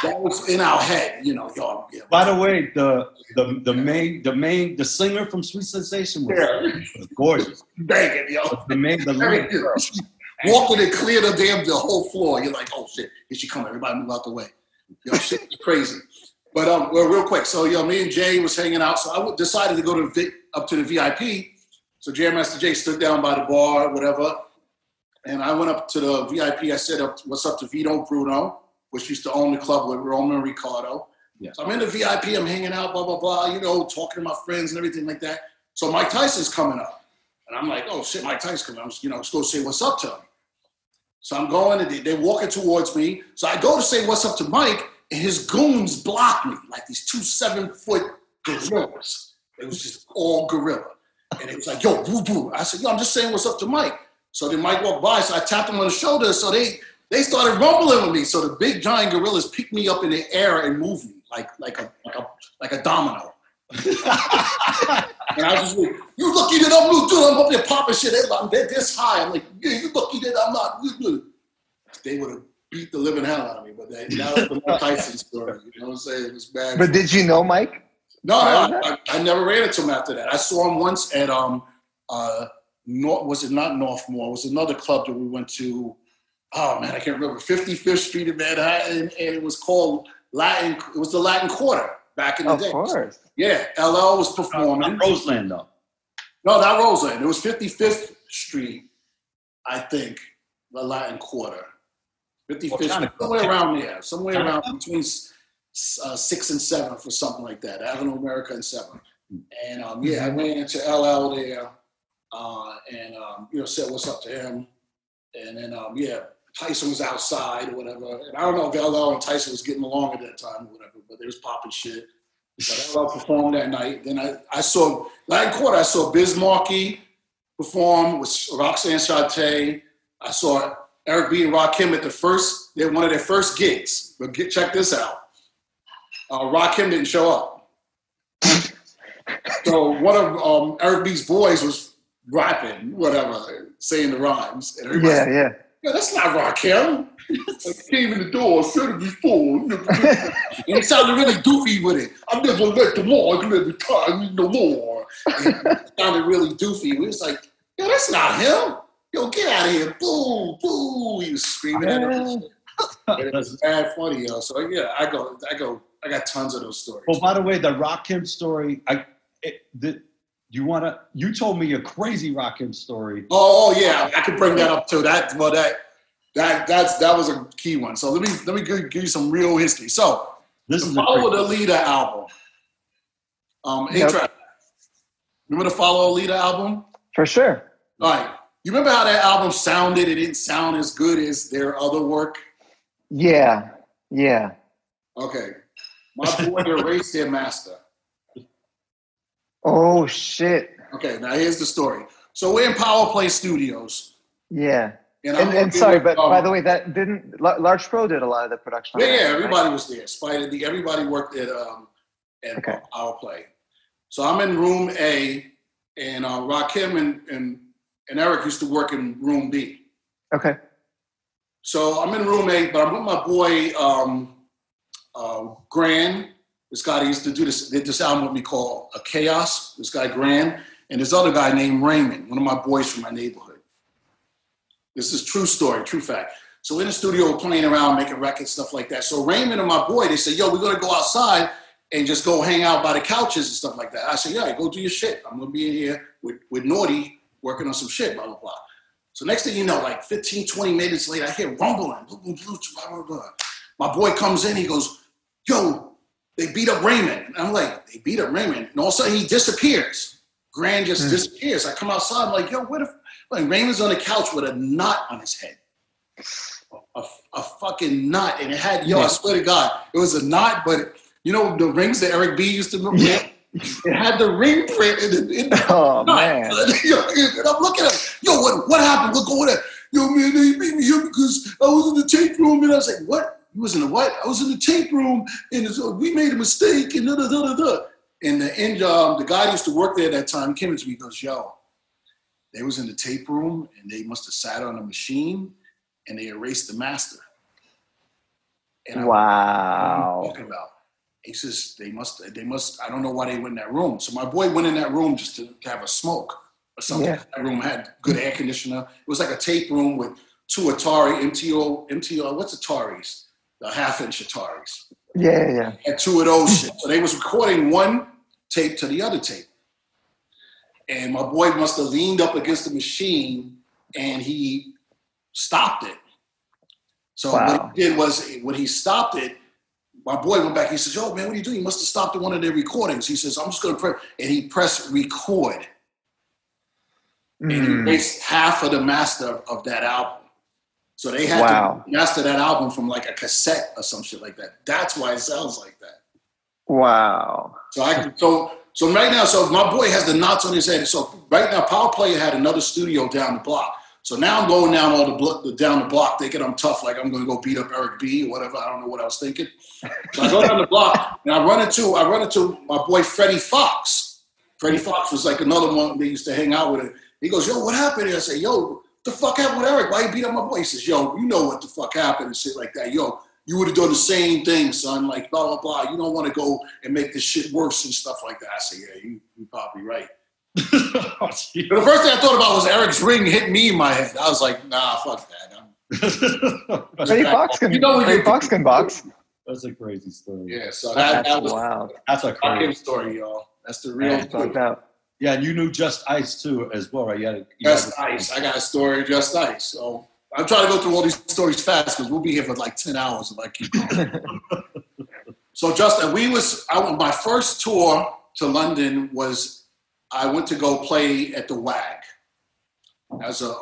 [SPEAKER 4] That was in our head, you know. Yo, yeah.
[SPEAKER 2] By the way, the singer from Sweet Sensation was gorgeous.
[SPEAKER 4] Banging, yo.
[SPEAKER 2] The lead girl.
[SPEAKER 4] Walking and clear the whole floor. You're like, oh shit, here she come. Everybody move out the way. Yo, shit is crazy. But well, real quick. So me and Jay was hanging out. So I decided to go up to the VIP. So Jam Master Jay stood down by the bar, whatever. And I went up to the VIP. I said, what's up to Vito Bruno, which used to own the club with Roman Ricardo.
[SPEAKER 2] Yeah.
[SPEAKER 4] So I'm in the VIP. I'm hanging out, blah, blah, blah, you know, talking to my friends and everything like that. So Mike Tyson's coming up. And I'm like, oh, shit, Mike Tyson's coming up. You know, let's go say what's up to him. So I'm going, and they're walking towards me. So I go to say what's up to Mike, and his goons block me, like these 2 7-foot gorillas. It was just all gorilla. And it was like, yo, boo, boo. I said, yo, I'm just saying what's up to Mike. So then Mike walked by, so I tapped him on the shoulder. So they started rumbling with me. So the big giant gorillas picked me up in the air and moved me like a domino. And I was just like, you lucky that I'm up there popping shit. They're this high. I'm like, yeah, you lucky that I'm not. They would have beat the living hell out of me, but that was the Mike Tyson story. You know what I'm saying? It was bad.
[SPEAKER 1] But did you know Mike?
[SPEAKER 4] No, I never ran into him after that. I saw him once at was it not Northmore? It was another club that we went to. Oh man, I can't remember. 55th Street in Manhattan, and it was called Latin. It was the Latin Quarter back in the day. Of course. Yeah, LL was performing.
[SPEAKER 2] Not Roseland though.
[SPEAKER 4] No, not Roseland. It was 55th Street, I think. The Latin Quarter. 55th, somewhere around there. Somewhere around between 6 and 7 for something like that. Avenue America and 7. And I ran into LL there. Said what's up to him. And then, Tyson was outside or whatever. And I don't know if LL and Tyson was getting along at that time or whatever, but they was popping shit. But LL performed that night. Then I saw, Latin Quarter, I saw Biz Markie perform with Roxanne Shante. I saw Eric B. and Rakim at one of their first gigs. But check this out. Rakim didn't show up. So one of Eric B.'s boys was rapping, whatever, saying the rhymes. And
[SPEAKER 1] yeah,
[SPEAKER 4] that's not Rakim. I came in the door, said it before. And he sounded really goofy with it. I never let them all, I never time no more. And it sounded really doofy. We was like, yo, that's not him. Yo, get out of here. Boo, boo. He was screaming at him. It was bad funny, yo. So yeah, I got tons of those stories.
[SPEAKER 2] Well, by the way, the Rakim story, you told me a crazy Rakim story.
[SPEAKER 4] Oh yeah, I could bring that up too. That was a key one. So let me give you some real history. So this is Follow the Leader album. A-trak. Remember the Follow the Leader album?
[SPEAKER 1] For sure.
[SPEAKER 4] All right. You remember how that album sounded? It didn't sound as good as their other work?
[SPEAKER 1] Yeah.
[SPEAKER 4] Okay. My boy erased their master.
[SPEAKER 1] Oh, shit.
[SPEAKER 4] Okay, now here's the story. So we're in Power Play Studios.
[SPEAKER 1] Yeah. And sorry, but by the way, that didn't, Large Pro did a lot of the production.
[SPEAKER 4] Yeah, everybody was there. Spider D, everybody worked at Power Play. So I'm in room A, and Rakim and Eric used to work in room B.
[SPEAKER 1] Okay.
[SPEAKER 4] So I'm in room A, but I'm with my boy, Gran. This guy used to do this album with me called Chaos. This guy, Gran, and this other guy named Raymond, one of my boys from my neighborhood. This is true story, true fact. So we're in the studio playing around, making records, stuff like that. So Raymond and my boy, they said, yo, we're going to go outside and just go hang out by the couches and stuff like that. I said, yeah, go do your shit. I'm going to be in here with Naughty working on some shit, blah, blah, blah. So next thing you know, like 15, 20 minutes later, I hear rumbling, blah, blah, blah. My boy comes in, he goes, yo, they beat up Raymond. And I'm like, they beat up Raymond? And all of a sudden he disappears. Gran just disappears. I come outside, I'm like, yo, like Raymond's on the couch with a knot on his head. A fucking knot. And it had, I swear to God, it was a knot, but you know the rings that Eric B used to wear? It had the ring print in the
[SPEAKER 1] oh, man.
[SPEAKER 4] And I'm looking at him. Yo, what happened? What's going on? Yo, man, they beat me here because I was in the tape room. And I was like, what? You was in the what? I was in the tape room and we made a mistake and da-da-da-da-da. And the guy who used to work there at that time came to me and goes, yo, they was in the tape room and they must have sat on a machine and they erased the master. And
[SPEAKER 1] Wow.
[SPEAKER 4] What are you talking about? He says, they must, I don't know why they went in that room. So my boy went in that room just to have a smoke or something.
[SPEAKER 1] Yeah.
[SPEAKER 4] That room had good air conditioner. It was like a tape room with 2 Atari, MTO, what's Ataris? The 1/2-inch Ataris.
[SPEAKER 1] Yeah.
[SPEAKER 4] Had 2 of those shit. So they was recording one tape to the other tape. And my boy must have leaned up against the machine and he stopped it. So what he did was, when he stopped it, my boy went back. He says, "Yo, man, what are you doing? You must have stopped one of their recordings." He says, "I'm just going to press," and he pressed record. And he erased half of the master of that album. So they had to master that album from like a cassette or some shit like that. That's why it sounds like that.
[SPEAKER 1] Wow.
[SPEAKER 4] So right now, so my boy has the knots on his head. So right now, Power Player had another studio down the block. So now I'm going down down the block thinking I'm tough, like I'm going to go beat up Eric B or whatever. I don't know what I was thinking. So I go down the block and I run into my boy Freddie Fox. Freddie Fox was like another one they used to hang out with. He goes, "Yo, what happened?" I say, "Yo, what the fuck happened with Eric? Why you beat up my boy?" He says, "Yo, you know what the fuck happened," and shit like that. "Yo, you would have done the same thing, son. Like blah blah blah. You don't want to go and make this shit worse and stuff like that." I say, "Yeah, you probably right." But the first thing I thought about was Eric's ring hit me in my head. I was like, "Nah, fuck that."
[SPEAKER 1] Freddie Fox can box.
[SPEAKER 2] That's a crazy story.
[SPEAKER 4] Yeah, so that was
[SPEAKER 1] wild.
[SPEAKER 2] That's a crazy
[SPEAKER 4] story, y'all. That's the real story.
[SPEAKER 2] Yeah, and you knew Just Ice too, as well, right?
[SPEAKER 4] Just Ice. I got a story of Just Ice. So I'm trying to go through all these stories fast because we'll be here for like 10 hours if I keep going. So Justin, my first tour to London was I went to go play at the WAG as a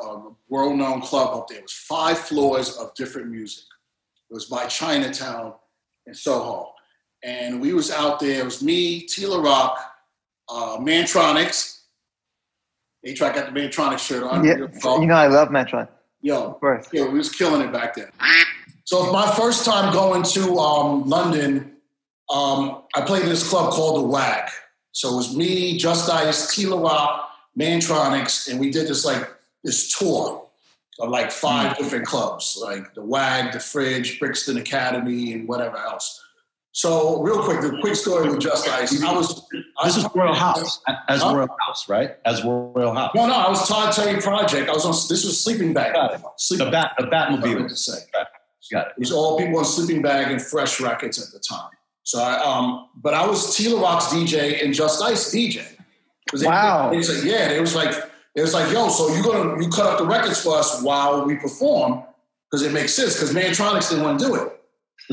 [SPEAKER 4] world-known club up there. It was 5 floors of different music. It was by Chinatown in Soho. And we was out there. It was me, Tila Rock, Mantronics. a-trak got the Mantronics shirt on.
[SPEAKER 1] Yeah, you know I love Mantronics.
[SPEAKER 4] Yo,
[SPEAKER 1] of course.
[SPEAKER 4] Yeah, we was killing it back then. So my first time going to London, I played in this club called the WAG. So it was me, Just Ice, Tila Rock, Mantronics, and we did this tour of like 5 different clubs, like the WAG, the Fridge, Brixton Academy, and whatever else. So real quick, the quick story with Just Ice.
[SPEAKER 2] This is Royal House, Royal House, right? As Royal House.
[SPEAKER 4] No, I was Todd Terry Project. This was Sleeping Bag.
[SPEAKER 2] The Batmobile.
[SPEAKER 4] To say.
[SPEAKER 2] Got it.
[SPEAKER 4] It was all people on Sleeping Bag and Fresh Records at the time. So but I was Tila Rock's DJ and Just Ice DJ.
[SPEAKER 1] Wow.
[SPEAKER 4] They was like, yo, so you cut up the records for us while we perform because it makes sense because Mantronics didn't want to do it.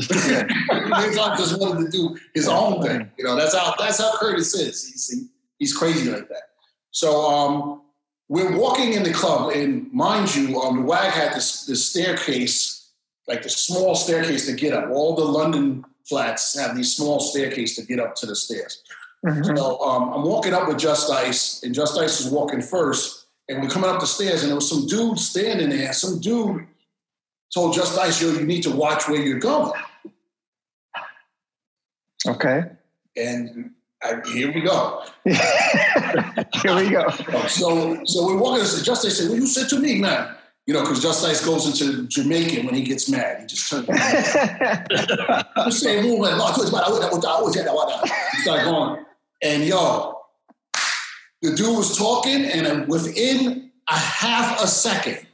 [SPEAKER 4] Mantronics just wanted to do his own thing. You know, that's how Curtis is. He's crazy like that. So we're walking in the club, and mind you, the WAG had this staircase, like the small staircase to get up. All the London flats have these small staircase to get up to the stairs. Mm-hmm. So I'm walking up with Just Ice, and Just Ice is walking first, and we're coming up the stairs, and there was some dude standing there. Some dude told Just Ice, "Yo, you need to watch where you're going."
[SPEAKER 1] Okay.
[SPEAKER 4] And here we go.
[SPEAKER 1] Here we go.
[SPEAKER 4] So we're walking, and Just Ice said, "Well, you said to me, man." You know, because Just Ice goes into Jamaican when he gets mad. He just turns around. He's saying, he started going. And yo, the dude was talking, and within a half a second,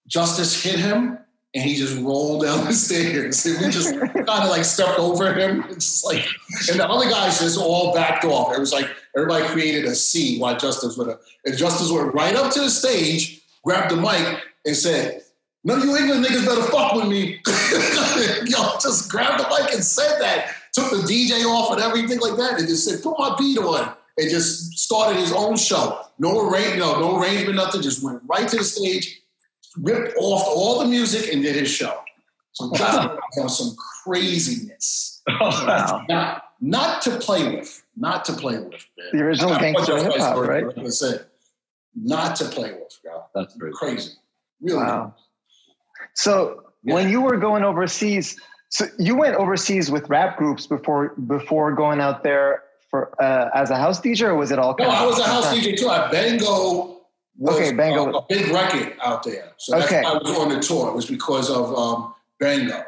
[SPEAKER 4] Justice hit him, and he just rolled down the stairs. And we just kind of like stepped over him. It's just like, and the other guys just all backed off. It was like everybody created a C while Justice went up. And Justice went right up to the stage, grabbed the mic, and said, "None of you England niggas better fuck with me." Yo, just grabbed the mic and said that. Took the DJ off and everything like that, and just said, "Put my beat on." And just started his own show. No arrangement, nothing. Just went right to the stage, ripped off all the music, and did his show. So Justin was some craziness.
[SPEAKER 1] Oh, wow.
[SPEAKER 4] Not to play with. Man.
[SPEAKER 1] The original gangster hip hop, right?
[SPEAKER 4] Like I said, not to play with, bro.
[SPEAKER 2] That's
[SPEAKER 4] crazy. Really.
[SPEAKER 1] Wow. So when you were going overseas, so you went overseas with rap groups before going out there for as a house DJ, or was it all?
[SPEAKER 4] No, I was a house DJ too. Bango was a big record out there. So that's why I was on the tour. It was because of Bango.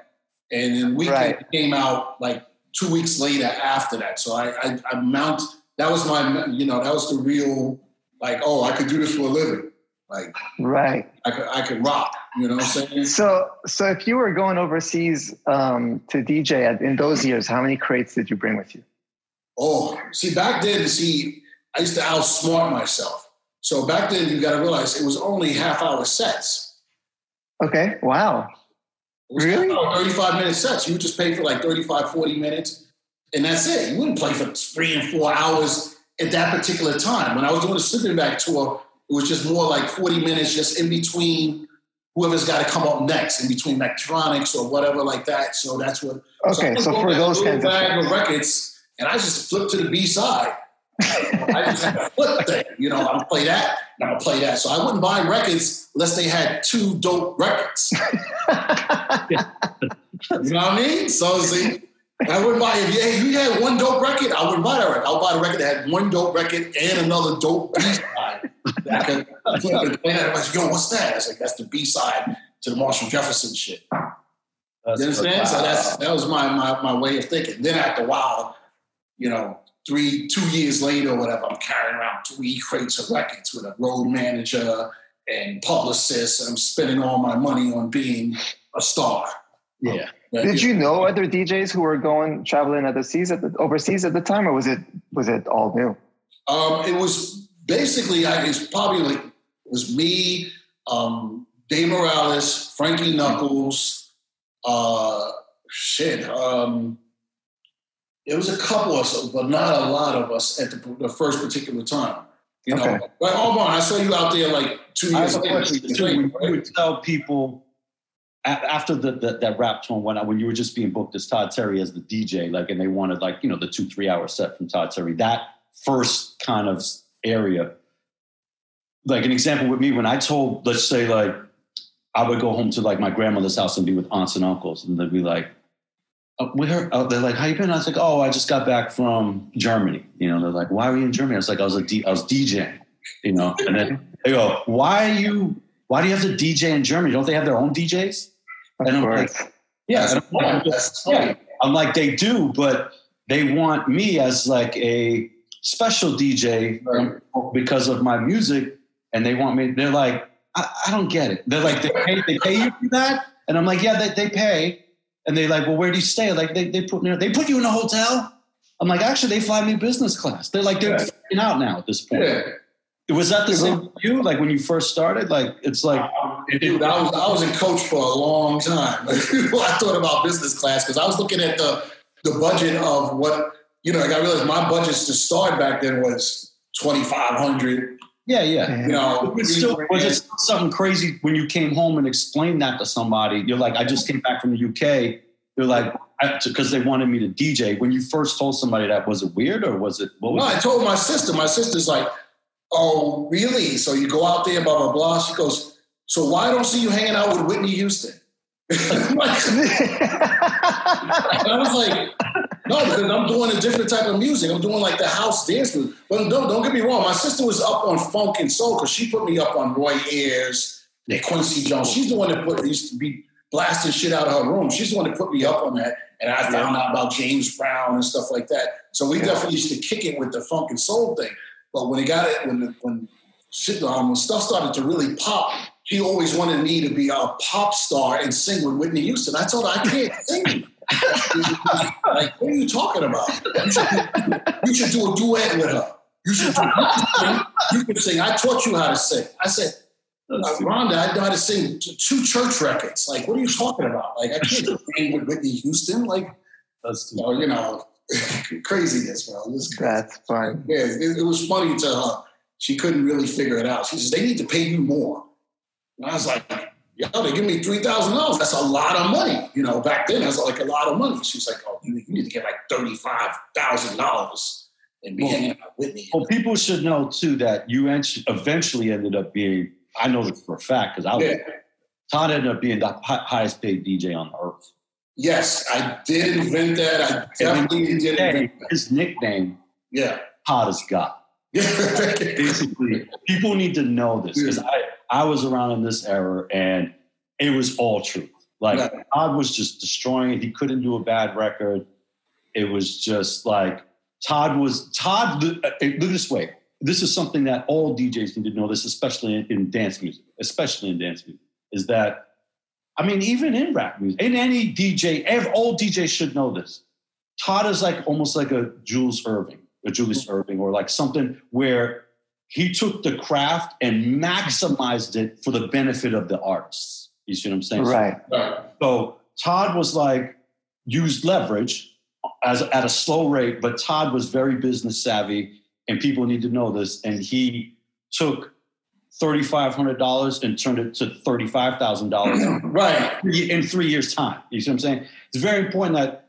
[SPEAKER 4] And then Weekend came out like 2 weeks later after that. So that was my, that was the real, like, oh, I could do this for a living. Like, I could rock, you know what I'm saying?
[SPEAKER 1] So if you were going overseas to DJ in those years, how many crates did you bring with you?
[SPEAKER 4] Oh, back then, I used to outsmart myself. So back then, you got to realize it was only half-hour sets.
[SPEAKER 1] Okay, wow.
[SPEAKER 4] It was
[SPEAKER 1] really?
[SPEAKER 4] 35-minute sets. You would just pay for like 35, 40 minutes, and that's it. You wouldn't play for 3 and 4 hours at that particular time. When I was doing the Sleeping Bag tour, it was just more like 40 minutes just in between whoever's got to come up next, in between electronics or whatever like that. So that's what...
[SPEAKER 1] Okay, so for those kinds of
[SPEAKER 4] bag of records, and I just flipped to the B side. I just had a flip thing. I'm going to play that, and I'm going to play that. So I wouldn't buy records unless they had 2 dope records. You know what I mean? So, see, I wouldn't buy it. If you had 1 dope record, I wouldn't buy that record. I'll buy the record that had 1 dope record and another dope B-side. I could flip and play that. I was like, yo, what's that? I was like, that's the B-side to the Marshall Jefferson shit. You understand? So that was my way of thinking. Then after a while, 2 years later or whatever, I'm carrying around 3 crates of records with a road manager and publicist, and I'm spending all my money on being a star.
[SPEAKER 2] Yeah.
[SPEAKER 1] Did you know other DJs who were traveling overseas at the time, or was it all new?
[SPEAKER 4] It was basically, it was me, Dave Morales, Frankie Knuckles, it was a couple of us, but not a lot of us at the first particular time.
[SPEAKER 1] Okay.
[SPEAKER 4] Like, I saw you out there like 2 years later.
[SPEAKER 2] You would tell people after that rap tour when you were just being booked as Todd Terry as the DJ, like, and they wanted the 2-3 hour set from Todd Terry, that first kind of area. Like an example with me, when I told, let's say, like, I would go home to like my grandmother's house and be with aunts and uncles, and they'd be like, they're like, how you been? I was like, oh, I just got back from Germany. They're like, why were you in Germany? I was like, I was DJing, and then they go, why do you have to DJ in Germany? Don't they have their own DJs? And I'm like, yeah. I'm like, they do, but they want me as like a special DJ because of my music. And they want me, they're like, I don't get it. They're like, they pay you for that? And I'm like, yeah, they pay. And they're like, well, where do you stay? Like, they put you in a hotel? I'm like, actually, they fly me business class. They're like, they're freaking out now at this point. Yeah. Was that the same for you? Like, when you first started? Like, it's like...
[SPEAKER 4] Dude, I was in coach for a long time. I thought about business class because I was looking at the budget of what... I realized my budgets to start back then was $2,500.
[SPEAKER 2] Yeah. Was it something crazy when you came home and explained that to somebody? You're like, I just came back from the UK. They're like, because they wanted me to DJ. When you first told somebody that, was it weird or was it?
[SPEAKER 4] I told my sister. My sister's like, oh, really? So you go out there, blah, blah, blah. She goes, so why don't see you hanging out with Whitney Houston? And I was like, no, because I'm doing a different type of music. I'm doing like the house dance music. But don't get me wrong. My sister was up on funk and soul because she put me up on Roy Ayers and Quincy Jones. She's the one that used to be blasting shit out of her room. She's the one that put me up on that. And I found out about James Brown and stuff like that. So we definitely used to kick it with the funk and soul thing. But when when stuff started to really pop, she always wanted me to be a pop star and sing with Whitney Houston. I told her I can't sing. Like, what are you talking about? You should do a duet with her. You can sing. I taught you how to sing. I said, Rhonda, I know how to sing 2 church records. Like, what are you talking about? Like, I can't sing with Whitney Houston. Like, that's craziness, bro.
[SPEAKER 1] That's fine.
[SPEAKER 4] Yeah, it was funny to her. She couldn't really figure it out. She says, they need to pay you more. And I was like, they give me $3,000. That's a lot of money. Back then, that's like a lot of money. She was like, oh, you need to get like $35,000 and be hanging out with me.
[SPEAKER 2] Well, people should know, too, that you eventually ended up being, I know this for a fact, because Todd ended up being the highest paid DJ on earth.
[SPEAKER 4] Yes, I did invent that. I definitely did invent that.
[SPEAKER 2] His nickname, Todd is God. Basically, people need to know this because I was around in this era and it was all truth. Like Todd was just destroying it. He couldn't do a bad record. It was just like Todd. Look at this way. This is something that all DJs need to know. This, especially in dance music, is that, I mean, even in rap music, in any DJ, all DJs should know this. Todd is like almost like a Julius Irving, or like something where he took the craft and maximized it for the benefit of the artists. You see what I'm saying?
[SPEAKER 1] Right.
[SPEAKER 2] So Todd was like, used leverage at a slow rate, but Todd was very business savvy, and people need to know this. And he took $3,500 and turned it to $35,000
[SPEAKER 4] right
[SPEAKER 2] in 3 years' time. You see what I'm saying? It's very important that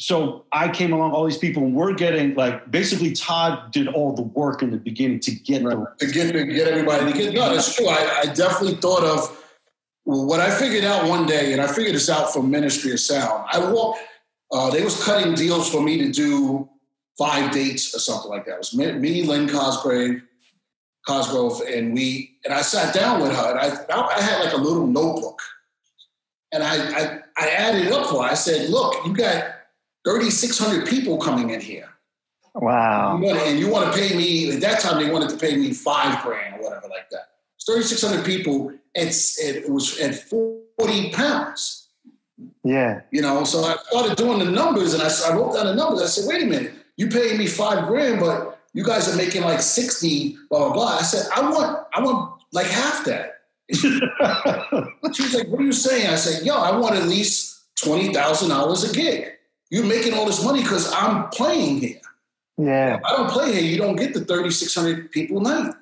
[SPEAKER 2] so I came along, all these people, and we're getting like, basically Todd did all the work in the beginning to get
[SPEAKER 4] to get everybody to get. No, that's true. I definitely thought of what I figured out one day, and I figured this out from Ministry of Sound. They was cutting deals for me to do 5 dates or something like that. It was me, Lynn Cosgrove, and I sat down with her, and I had like a little notebook, and I added it up for her. I said, look, you got 3,600 people coming in here.
[SPEAKER 1] Wow.
[SPEAKER 4] And you want to pay me, at that time they wanted to pay me $5,000 or whatever like that. It's 3,600 people. It was at 40 pounds.
[SPEAKER 1] Yeah.
[SPEAKER 4] You know, so I started doing the numbers, and I wrote down the numbers. I said, wait a minute, you paying me $5,000, but you guys are making like 60, blah, blah, blah. I said, I want like half that. She was like, what are you saying? I said, yo, I want at least $20,000 a gig. You're making all this money because I'm playing here.
[SPEAKER 1] Yeah.
[SPEAKER 4] If I don't play here, you don't get the 3,600 people night.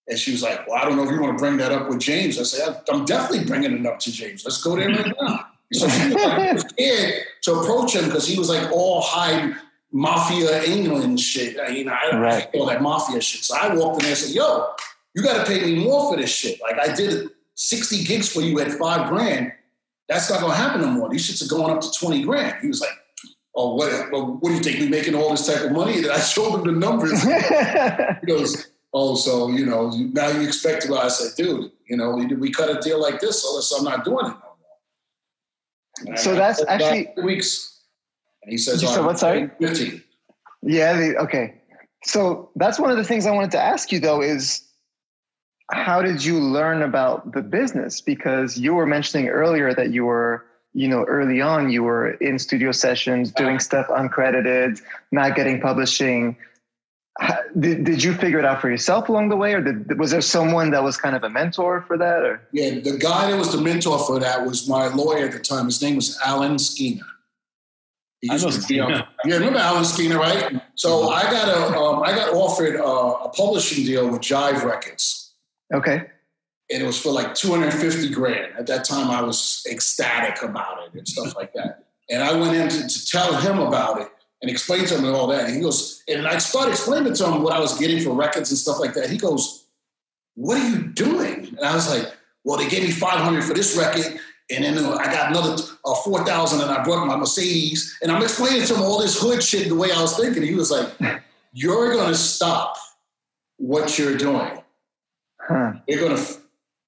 [SPEAKER 4] And she was like, well, I don't know if you want to bring that up with James. I said, I'm definitely bringing it up to James. Let's go there right now. So she was scared to approach him because he was like all high mafia England shit. You know, I hate all that mafia shit. So I walked in there and said, yo, you got to pay me more for this shit. Like I did 60 gigs for you at $5,000. That's not going to happen no more. These shits are going up to $20,000. He was like, oh, what do you think? We making all this type of money? And I showed him the numbers. He goes, oh, so, you know, now you expect to. I said, dude, you know, we cut a deal like this, so I'm not doing it no more.
[SPEAKER 1] So that's actually
[SPEAKER 4] 2 weeks. And he says,
[SPEAKER 1] so what's sorry?
[SPEAKER 4] 15.
[SPEAKER 1] Yeah. Okay. So that's one of the things I wanted to ask you though, is how did you learn about the business? Because you were mentioning earlier that you were, you know, early on, you were in studio sessions, doing stuff uncredited, not getting publishing. Did you figure it out for yourself along the way, or was there someone that was kind of a mentor for that? Or?
[SPEAKER 4] Yeah, the guy that was the mentor for that was my lawyer at the time. His name was Alan Skeena.
[SPEAKER 2] I know Skeena.
[SPEAKER 4] Yeah, remember Alan Skeena, right? So I got offered a publishing deal with Jive Records.
[SPEAKER 1] Okay.
[SPEAKER 4] And it was for like $250,000. At that time, I was ecstatic about it and stuff like that. And I went in to tell him about it and explain to him and all that. And he goes, and I started explaining to him what I was getting for records and stuff like that. He goes, what are you doing? And I was like, well, they gave me $500 for this record. And then I got another $4,000 and I brought my Mercedes. And I'm explaining to him all this hood shit the way I was thinking. He was like, you're going to stop what you're doing. They're going to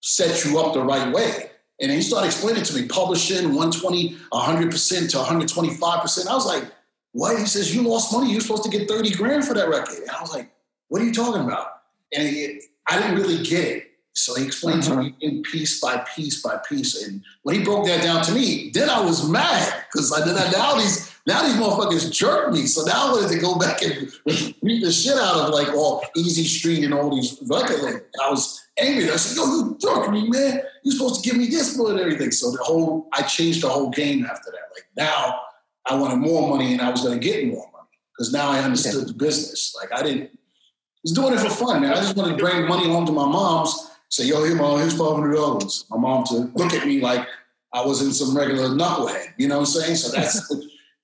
[SPEAKER 4] set you up the right way. And he started explaining to me, publishing 120, 100% to 125%. I was like, what? He says, you lost money. You're supposed to get $30,000 for that record. And I was like, what are you talking about? And I didn't really get it. So he explained to me in piece by piece by piece. And when he broke that down to me, then I was mad because now these motherfuckers jerked me. So now I wanted to go back and beat the shit out of like all Easy Street and all these record labels. I was angry. I said, yo, you jerked me, man. You're supposed to give me this and everything. So I changed the whole game after that. Like now I wanted more money and I was going to get more money because now I understood the business. Like I was doing it for fun, man. I just wanted to bring money home to my mom's. Say, yo, here, Mom, here's $500. My mom to look at me like I was in some regular knucklehead. You know what I'm saying? So that's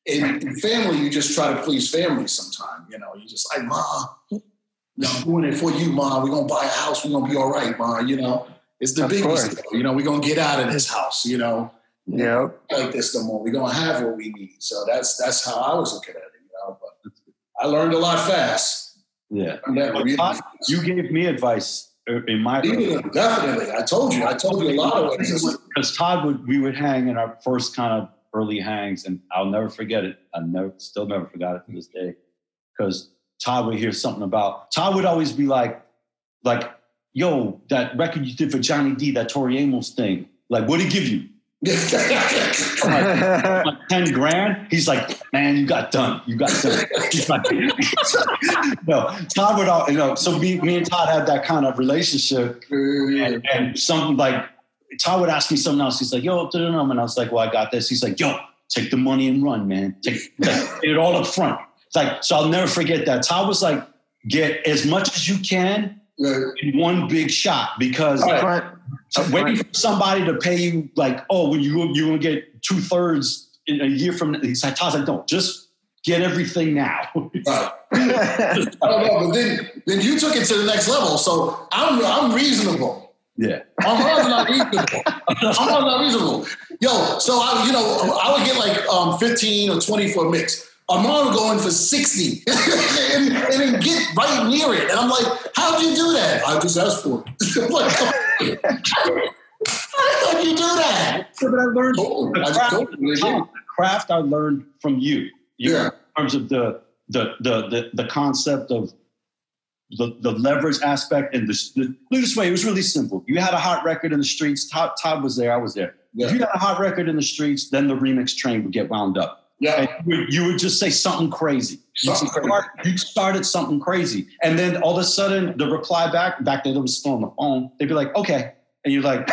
[SPEAKER 4] in family. You just try to please family. Sometimes, you know, you just like, Mom, I'm doing it for you, Mom. We're gonna buy a house. We're gonna be all right, Mom. You know, it's the biggest. You know, we're gonna get out of this house. You know, like this no more. We're gonna have what we need. So that's how I was looking at it. You know, but I learned a lot fast.
[SPEAKER 2] Yeah. You gave me advice in my
[SPEAKER 4] definitely. I told you a lot of ways.
[SPEAKER 2] Because Todd we would hang in our first kind of early hangs, and I'll never forget it. Still never forgot it to this day. Because Todd would hear something about. Todd would always be like, yo, that record you did for Johnny D, that Tori Amos thing. Like, what'd he give you? like 10 grand. He's like, man, you got done. He's like, no, Todd would all, so me and Todd had that kind of relationship. And something like, Todd would ask me something else. He's like, yo, and I was like, well, I got this. He's like, yo, take the money and run, man. Take it all up front. It's like, so I'll never forget that. Todd was like, get as much as you can in one big shot, because waiting for somebody to pay you like, oh, when you're going to get 2/3 in a year from now. He's like, Todd's like, don't, just get everything now.
[SPEAKER 4] I don't know, but then you took it to the next level. So I'm reasonable.
[SPEAKER 2] Yeah.
[SPEAKER 4] I'm not reasonable. Yo, so I would get like 15 or 20 for a mix. Armand would go in for 60 and then get right near it. And I'm like, how'd you do that? I just asked for it. Like, how'd you do that?
[SPEAKER 2] Yeah, but I learned the craft I learned from you. In terms of the concept of the leverage aspect and this way, it was really simple. You had a hot record in the streets. Todd was there. I was there. Yeah. If you had a hot record in the streets, then the remix train would get wound up. Yeah. And you would just say something crazy. You started something crazy. And then all of a sudden, the reply back then it was still on the phone. They'd be like, okay. And you're like,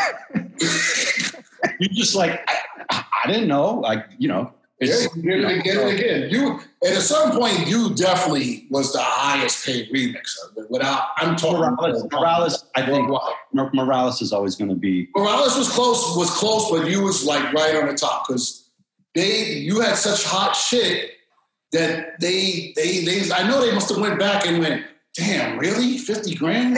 [SPEAKER 2] you're just like, I didn't know. Like,
[SPEAKER 4] Get it again. At a certain point, you definitely was the highest paid remixer. I'm talking
[SPEAKER 2] Morales. I think Morales is always going to be.
[SPEAKER 4] Morales was close, but you was like right on the top because you had such hot shit that they I know they must have went back and went, damn, really? 50 grand?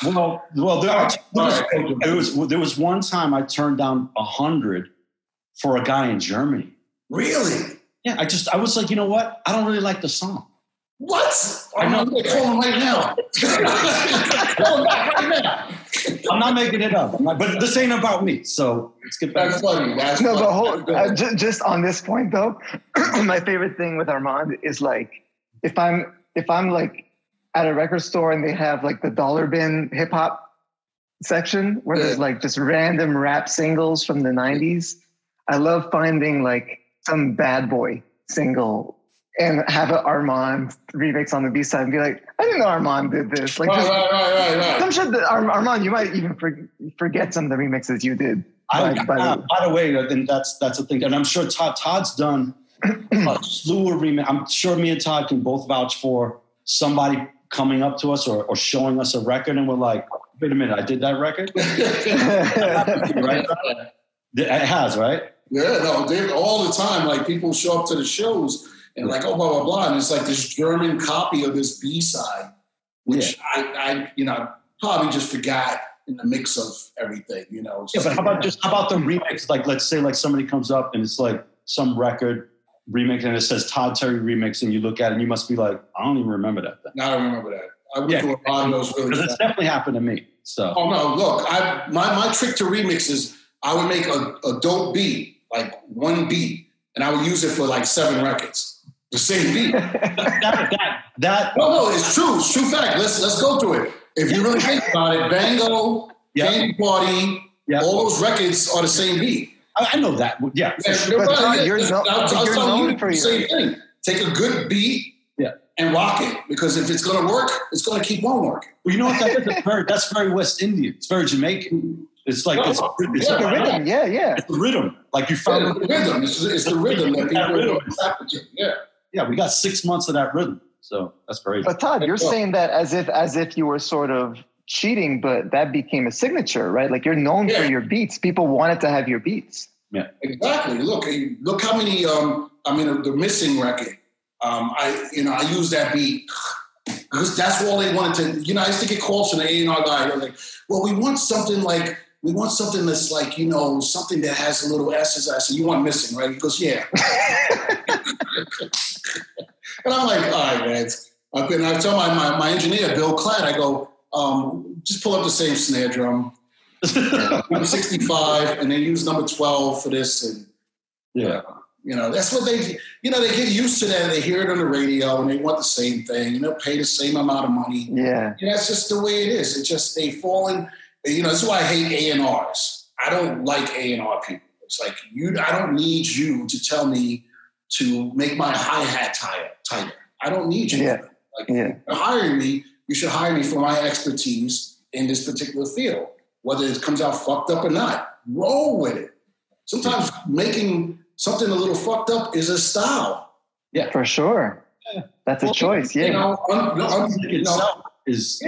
[SPEAKER 2] Well, there was one time I turned down 100 for a guy in Germany.
[SPEAKER 4] Really?
[SPEAKER 2] Yeah, I was like, you know what? I don't really like the song.
[SPEAKER 4] What? I know. They're calling right now.
[SPEAKER 2] I'm not making it up. But this ain't about me. So let's get back.
[SPEAKER 4] That's funny.
[SPEAKER 1] But just on this point though, my favorite thing with Armand is like, if I'm like at a record store and they have like the dollar bin hip hop section where there's like just random rap singles from the 90s. I love finding like some bad boy single and have an Armand remix on the B side and be like, I didn't know Armand did this. Like,
[SPEAKER 4] right.
[SPEAKER 1] I'm sure that Armand, you might even forget some of the remixes you did.
[SPEAKER 2] By the way, and that's the thing. And I'm sure Todd's done a slew of remix. I'm sure me and Todd can both vouch for somebody coming up to us or showing us a record and we're like, wait a minute, I did that record? Right? It has, right?
[SPEAKER 4] Yeah, no, they all the time. Like people show up to the shows and like, oh, blah, blah, blah. And it's like this German copy of this B-side, which I probably just forgot in the mix of everything,
[SPEAKER 2] but how about the remix? Like, let's say like somebody comes up and it's like some record remix and it says Todd Terry remix and you look at it and you must be like, I don't even remember that thing.
[SPEAKER 4] I don't remember that. I went through a lot of those really fast.
[SPEAKER 2] Because it's definitely happened to me. So.
[SPEAKER 4] Oh, no, look, my trick to remix is I would make a dope beat, like one beat, and I would use it for like 7 records. The same beat. No, it's true. It's true fact. Let's go through it. If you really think about it, Bango, Candy Party, all those records are the same beat.
[SPEAKER 2] I know that. Yeah.
[SPEAKER 1] You're known for
[SPEAKER 4] the same thing. Take a good beat and rock it, because if it's going to work, it's going to keep on working.
[SPEAKER 2] Well, you know what that is? That's very West Indian. It's very Jamaican. It's like it's
[SPEAKER 1] like a rhythm. Yeah.
[SPEAKER 2] It's the rhythm. Like you found
[SPEAKER 4] the rhythm. It's the rhythm that people.
[SPEAKER 2] Yeah, we got 6 months of that rhythm. So that's crazy.
[SPEAKER 1] But Todd, you're saying that as if you were sort of cheating, but that became a signature, right? Like you're known for your beats. People wanted to have your beats.
[SPEAKER 2] Yeah,
[SPEAKER 4] exactly. Look how many. The Missing record. I use that beat because that's all they wanted to. I used to get calls from the A&R guy. They're like, "Well, we want something that's like, something that has a little S's." I said, "You want Missing, right?" He goes, "Yeah." And I'm like, all right, man. I tell my engineer, Bill Klatt, I go, just pull up the same snare drum. Number 65, and then use number 12 for this. And that's what they get used to that. They hear it on the radio and they want the same thing, pay the same amount of money.
[SPEAKER 1] Yeah.
[SPEAKER 4] That's just the way it is. It's just they fall in, that's why I hate A&Rs. I don't like A&R people. It's like, I don't need you to tell me to make my hi-hat tighter. I don't need you.
[SPEAKER 1] Yeah.
[SPEAKER 4] If you're hiring me, you should hire me for my expertise in this particular field. Whether it comes out fucked up or not, roll with it. Sometimes making something a little fucked up is a style.
[SPEAKER 1] Yeah, for sure. That's a choice. Yeah,
[SPEAKER 2] is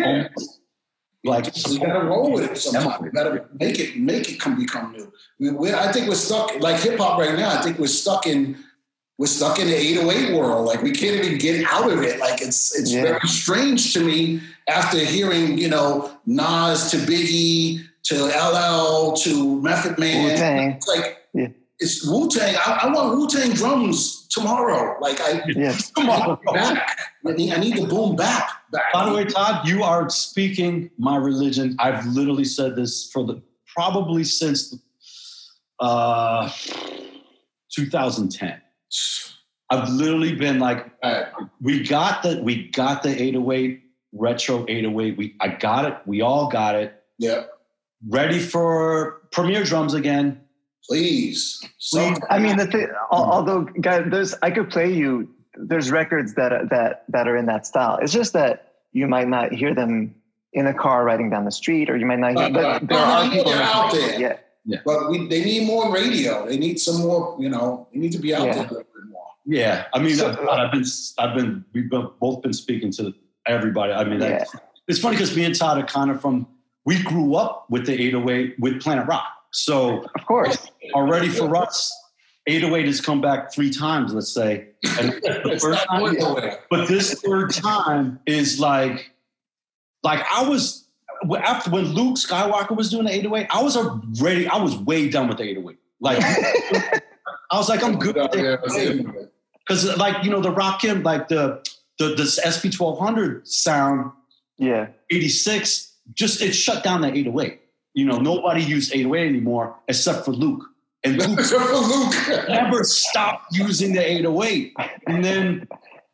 [SPEAKER 4] like you gotta roll with it. Sometimes you gotta make it become new. I think we're stuck like hip hop right now. I think we're stuck in the 808 world. Like we can't even get out of it. Like it's very strange to me after hearing Nas to Biggie to LL to Method Man.
[SPEAKER 1] Wu-Tang.
[SPEAKER 4] It's like it's Wu-Tang. I want Wu-Tang drums tomorrow. Like tomorrow back. I need the boom back.
[SPEAKER 2] By the way, Todd, you are speaking my religion. I've literally said this probably since 2010. I've literally been like, we got the 808 retro 808. I got it. We all got it.
[SPEAKER 4] Yeah.
[SPEAKER 2] Ready for Premier drums again.
[SPEAKER 4] Please.
[SPEAKER 1] I mean, the thing, although guys, I could play you. There's records that are in that style. It's just that you might not hear them in a car riding down the street, or you might not hear. But there are people
[SPEAKER 4] out there.
[SPEAKER 1] Yeah.
[SPEAKER 4] But they need more radio. They need some more. They need to be out there a little bit more.
[SPEAKER 2] Yeah, I mean, we've both been speaking to everybody. I mean, it's funny because me and Todd are kind of we grew up with the 808 with Planet Rock. So
[SPEAKER 1] of course,
[SPEAKER 2] already for us, 808 has come back 3 times, let's say. And the first time, but this third time is like I was after when Luke Skywalker was doing the 808, I was way done with the 808. Like I was like, I'm good. Because the Rakim, like the SP 1200 sound, 86, just it shut down the 808. Nobody used 808 anymore except for Luke. And Luke never stopped using the 808. And then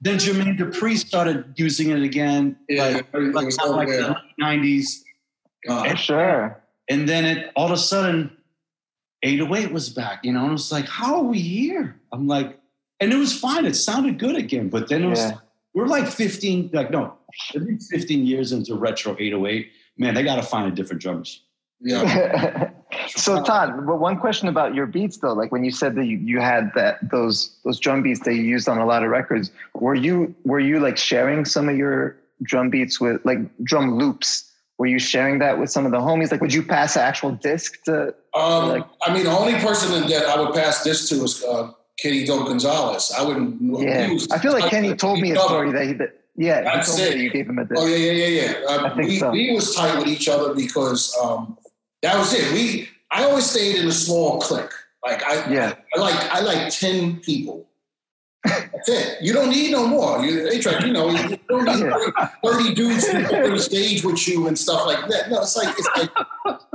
[SPEAKER 2] Jermaine Dupri started using it again, like the 90s.
[SPEAKER 1] Sure.
[SPEAKER 2] And then all of a sudden, 808 was back. And I was like, how are we here? I'm like, and it was fine. It sounded good again. But then we're like 15 years into retro 808. Man, they got to find a different drummers.
[SPEAKER 1] Yeah. So Todd, but one question about your beats though, like when you said that you had those drum beats that you used on a lot of records, were you like sharing some of your drum beats with like drum loops? Were you sharing that with some of the homies? Like, would you pass an actual disc to?
[SPEAKER 4] I mean, the only person that I would pass disc to was Kenny Dope Gonzalez. I wouldn't.
[SPEAKER 1] Yeah, I feel like Kenny told me a story that he told me that you gave him a disc.
[SPEAKER 4] Oh yeah. We was tight with each other because that was it. I always stayed in a small clique. Like I like 10 people. That's it. You don't need no more. A-trak, you don't need 30 dudes to go on the stage with you and stuff like that. No, it's like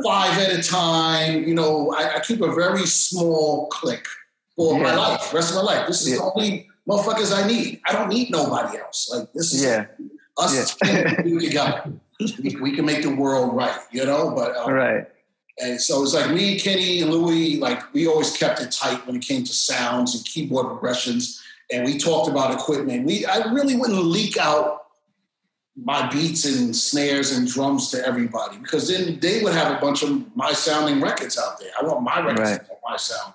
[SPEAKER 4] 5 at a time. I keep a very small clique for my life, rest of my life. This is the only motherfuckers I need. I don't need nobody else. Like this is us 10 together. We can make the world right, but right. And so it's like me, Kenny, and Louie, like we always kept it tight when it came to sounds and keyboard progressions. And we talked about equipment. I really wouldn't leak out my beats and snares and drums to everybody because then they would have a bunch of my sounding records out there. I want my records to have my sound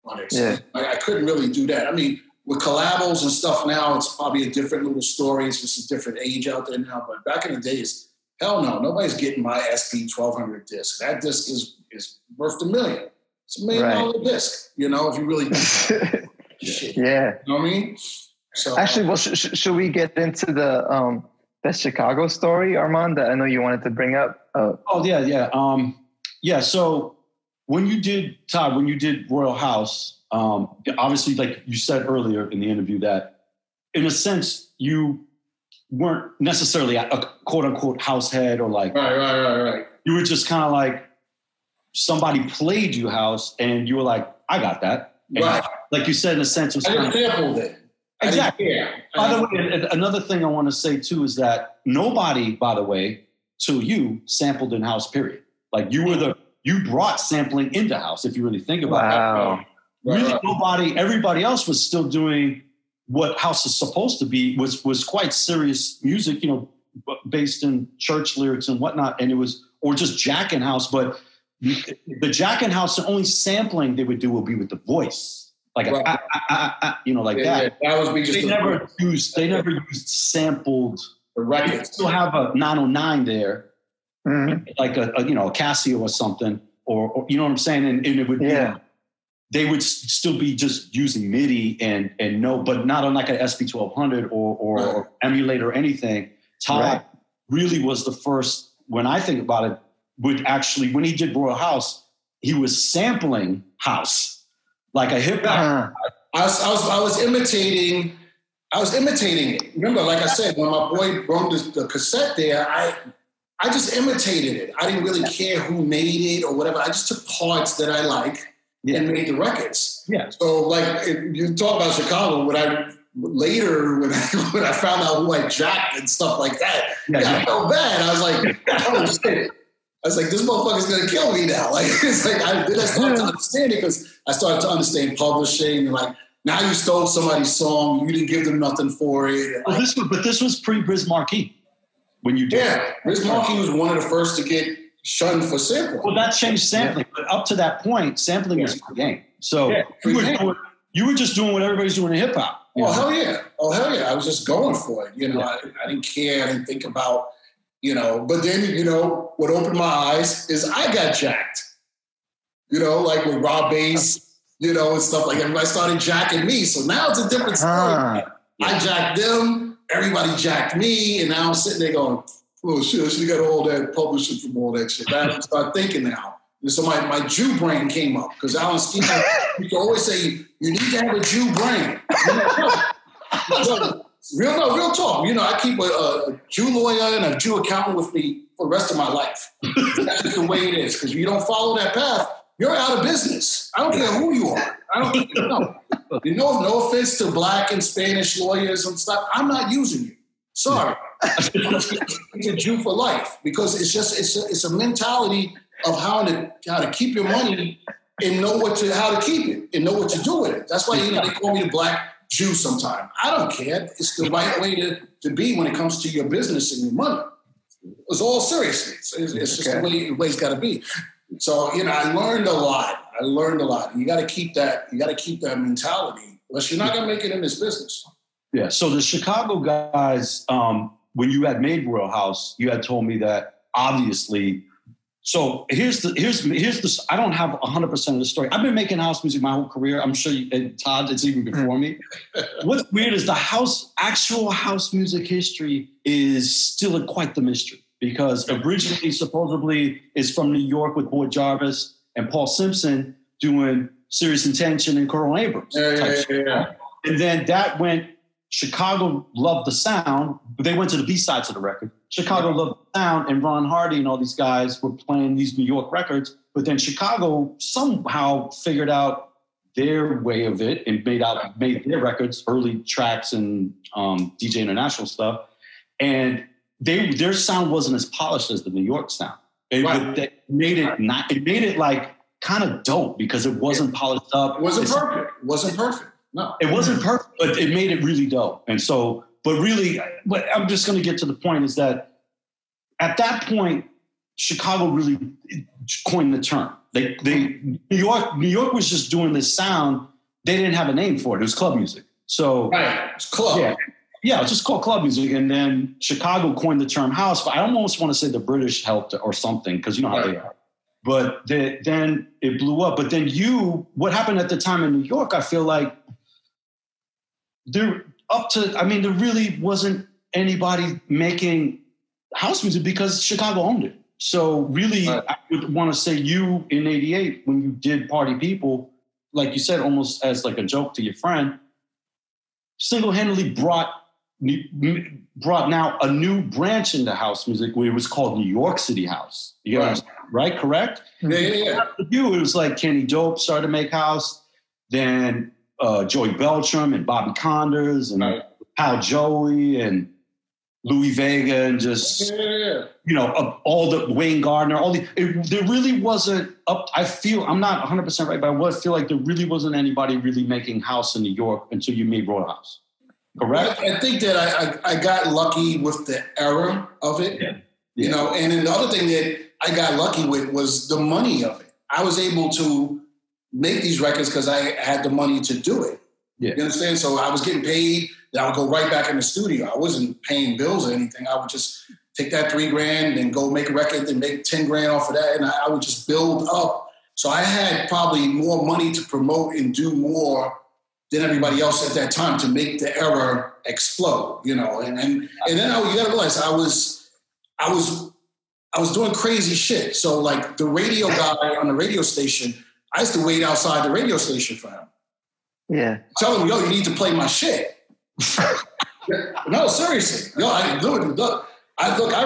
[SPEAKER 4] on it. So I couldn't really do that. I mean, with collabos and stuff now, it's probably a different little story. It's just a different age out there now. But back in the days, hell no, nobody's getting my SP 1200 disc. That disc is worth $1 million. It's $1 million disc, if you really shit. Yeah. You know what I mean? So
[SPEAKER 1] actually, should we get into the Chicago story, Armand, that I know you wanted to bring up?
[SPEAKER 2] So when you did Royal House, obviously, like you said earlier in the interview, that in a sense, you weren't necessarily a quote unquote house head or like,
[SPEAKER 4] right.
[SPEAKER 2] You were just kind of like, somebody played you house and you were like, I got that. And
[SPEAKER 4] right.
[SPEAKER 2] Like you said, in a sense, it was
[SPEAKER 4] I didn't sample it.
[SPEAKER 2] Exactly. By the way, another thing I want to say too is that nobody, by the way, till you sampled in house, period. Like you brought sampling into house, if you really think about it. Really nobody, everybody else was still doing what house is supposed to be, was quite serious music, you know, based in church lyrics and whatnot. And it was, or just jacking house. But the jacking house, the only sampling they would do would be with the voice. Like, you know, like that.
[SPEAKER 4] Yeah, that was
[SPEAKER 2] they never used sampled.
[SPEAKER 4] The records.
[SPEAKER 2] Still have a 909 there, like a Casio or something, or you know what I'm saying? And it would be, they would still be just using MIDI and no, but not on like an SP1200 or emulator or anything. Todd really was the first, when I think about it, would actually, when he did Royal House, he was sampling house, like a hip hop.
[SPEAKER 4] I was imitating it. Remember, like I said, when my boy brought the cassette there, I just imitated it. I didn't really care who made it or whatever. I just took parts that I like and made the records.
[SPEAKER 2] Yeah.
[SPEAKER 4] So like you talk about Chicago, when I found out who I jacked and stuff like that, I felt bad. I was like, oh shit. I was like, this motherfucker's gonna kill me now. Like, it's like I started to understand it because I started to understand publishing and like, now you stole somebody's song, you didn't give them nothing for it.
[SPEAKER 2] Well, this was pre-Briz Marquee when you did.
[SPEAKER 4] Yeah, Briz Marquee was one of the first to get shunned for sampling.
[SPEAKER 2] Well, that changed sampling, but up to that point, sampling was free game. So you were just doing what everybody's doing in hip hop.
[SPEAKER 4] Oh hell yeah! I was just going for it. You know, I didn't care. I didn't think about, you know. But then, you know, what opened my eyes is I got jacked. You know, like with Rob Bass, you know, and stuff like that. Everybody started jacking me. So now it's a different story. I jacked them. Everybody jacked me, and now I'm sitting there going, "Oh shit! I should have got all that publishing from all that shit." I have to start thinking now. And so my Jew brain came up because Alan Skeeter used to always say, you need to have a Jew brain. Real talk. You know, I keep a Jew lawyer and a Jew accountant with me for the rest of my life. That's just the way it is. Because if you don't follow that path, you're out of business. I don't care who you are. I don't care. No offense to Black and Spanish lawyers and stuff. I'm not using you. Sorry. It's a Jew for life because it's a mentality of how to keep your money and know how to keep it and know what to do with it. That's why they call me the Black Jew sometimes. I don't care. It's the right way to be when it comes to your business and your money. It's all seriously. It's just the way it's got to be. So, you know, I learned a lot. You got to keep that. You got to keep that mentality, unless you're not going to make it in this business. Yeah.
[SPEAKER 2] So the Chicago guys, when you had made Royal House, you had told me that obviously. So here's the. I don't have 100% of the story. I've been making house music my whole career. I'm sure Todd, it's even before me. What's weird is actual house music history is still quite the mystery because originally, supposedly, is from New York with Boyd Jarvis and Paul Simpson doing Serious Intention and Colonel Abrams.
[SPEAKER 4] Yeah.
[SPEAKER 2] And then that went. Chicago loved the sound, but they went to the B-sides of the record. Chicago loved the sound, and Ron Hardy and all these guys were playing these New York records. But then Chicago somehow figured out their way of it and made their records, early tracks and DJ International stuff. And their sound wasn't as polished as the New York sound. It made it like kind of dope because it wasn't polished up.
[SPEAKER 4] It wasn't perfect. No.
[SPEAKER 2] It wasn't perfect, but it made it really dope. And so, but I'm just going to get to the point is that at that point, Chicago really coined the term. New York was just doing this sound. They didn't have a name for it. It was club music. So
[SPEAKER 4] it's club.
[SPEAKER 2] Yeah, it's just called club music. And then Chicago coined the term house. But I almost want to say the British helped or something because you know how they are. But then it blew up. But then what happened at the time in New York, I feel like there really wasn't anybody making house music because Chicago owned it. So really, I would want to say you in 88, when you did Party People, like you said, almost as like a joke to your friend, single-handedly brought brought now a new branch into house music where it was called New York City House. You get right? Correct?
[SPEAKER 4] Yeah.
[SPEAKER 2] It was like Kenny Dope started to make house, then Joey Beltram and Bobby Condors and Pal Joey and Louis Vega and just, all the Wayne Gardner, there really wasn't I'm not 100% right, but I feel like there really wasn't anybody really making house in New York until you made Roadhouse. Correct?
[SPEAKER 4] I think that I got lucky with the era of it, and then the other thing that I got lucky with was the money of it. I was able to make these records because I had the money to do it. Yeah. You understand? So I was getting paid. Then I would go right back in the studio. I wasn't paying bills or anything. I would just take that $3,000 and go make a record and make 10 grand off of that. And I would just build up. So I had probably more money to promote and do more than everybody else at that time to make the era explode, and then you gotta realize I was doing crazy shit. So like the radio guy on the radio station, I used to wait outside the radio station for him.
[SPEAKER 1] Yeah.
[SPEAKER 4] Tell him, yo, you need to play my shit. No, seriously. Yo, I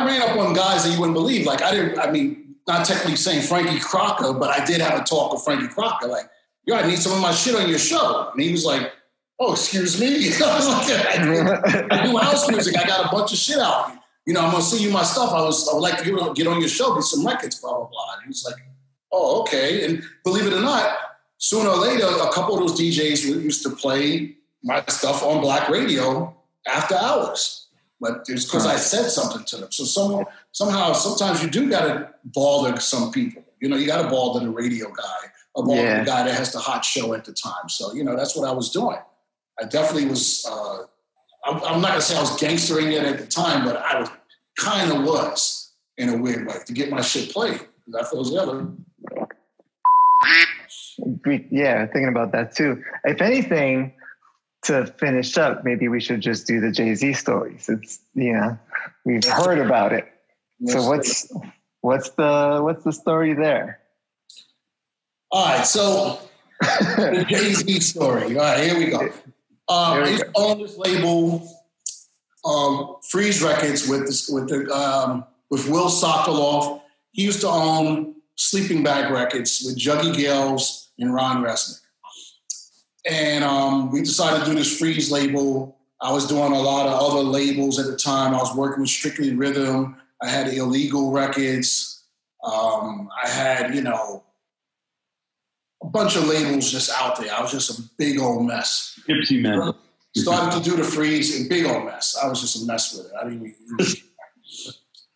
[SPEAKER 4] ran up on guys that you wouldn't believe. Like not technically saying Frankie Crocker, but I did have a talk with Frankie Crocker. Like, yo, I need some of my shit on your show. And he was like, oh, excuse me? I was like, I do house music. I got a bunch of shit out. I'm going to send you my stuff. I would like to get on your show, get some records, blah, blah, blah. And he was like, oh, okay. And believe it or not, sooner or later, a couple of those DJs used to play my stuff on black radio after hours. But it's because I said something to them. So somehow, sometimes you do got to bother some people. You got to bother the radio guy. The guy that has the hot show at the time. So, that's what I was doing. I definitely was, I'm not going to say I was gangstering it at the time, but I kind of was in a weird way to get my shit played. That was the other.
[SPEAKER 1] Yeah, thinking about that too. If anything, to finish up, maybe we should just do the Jay-Z stories. It's, we've heard about it. So what's the story there?
[SPEAKER 4] All right, so the Jay-Z story. All right, here we go. I used to own this label, Freeze Records, with Will Sokoloff. He used to own Sleeping Bag Records with Juggy Gales and Ron Resnick. And we decided to do this Freeze label. I was doing a lot of other labels at the time. I was working with Strictly Rhythm. I had Illegal Records. I had, a bunch of labels just out there. I was just a big old mess.
[SPEAKER 2] Gypsy man.
[SPEAKER 4] Started to do the Freeze, and big old mess. I was just a mess with it. I didn't even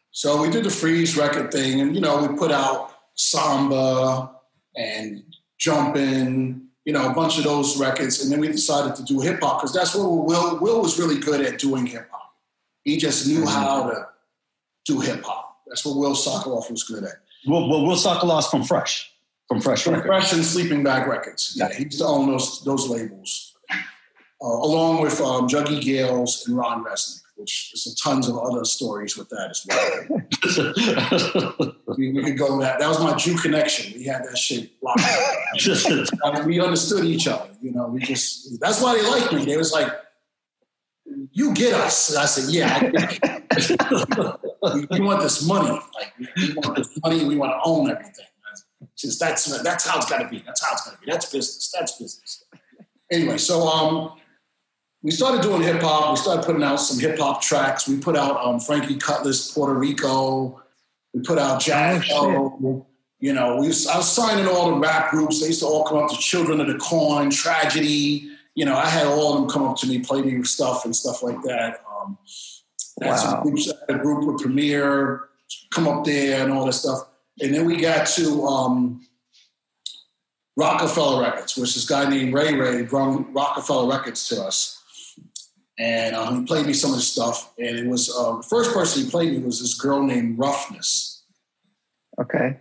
[SPEAKER 4] So we did the Freeze record thing, and, we put out Samba and Jumpin', a bunch of those records. And then we decided to do hip hop because that's what Will was really good at, doing hip hop. He just knew how to do hip hop. That's what Will Sokoloff was good at.
[SPEAKER 2] Will Sokoloff's from Fresh. From Fresh
[SPEAKER 4] and Sleeping Bag Records. Yeah, he used to own those labels, along with Juggy Gales and Ron Resnick, which there's tons of other stories with that as well. we could go that. That was my Jew connection. We had that shit locked. We understood each other. That's why they liked me. They was like, you get us. And I said, yeah, I get you. We want this money. Like, we want this money. We want to own everything. That's how it's got to be. That's how it's going to be. That's business. Anyway, so we started doing hip hop. We started putting out some hip hop tracks. We put out Frankie Cutlass, Puerto Rico. We put out Jack. I was signing all the rap groups. They used to all come up to Children of the Corn, Tragedy. I had all of them come up to me, play me with stuff and stuff like that. I had a group with Premier come up there and all that stuff. And then we got to Rockefeller Records, which this guy named Ray brought Rockefeller Records to us. And he played me some of the stuff. And it was the first person he played me was this girl named Roughness.
[SPEAKER 1] Okay.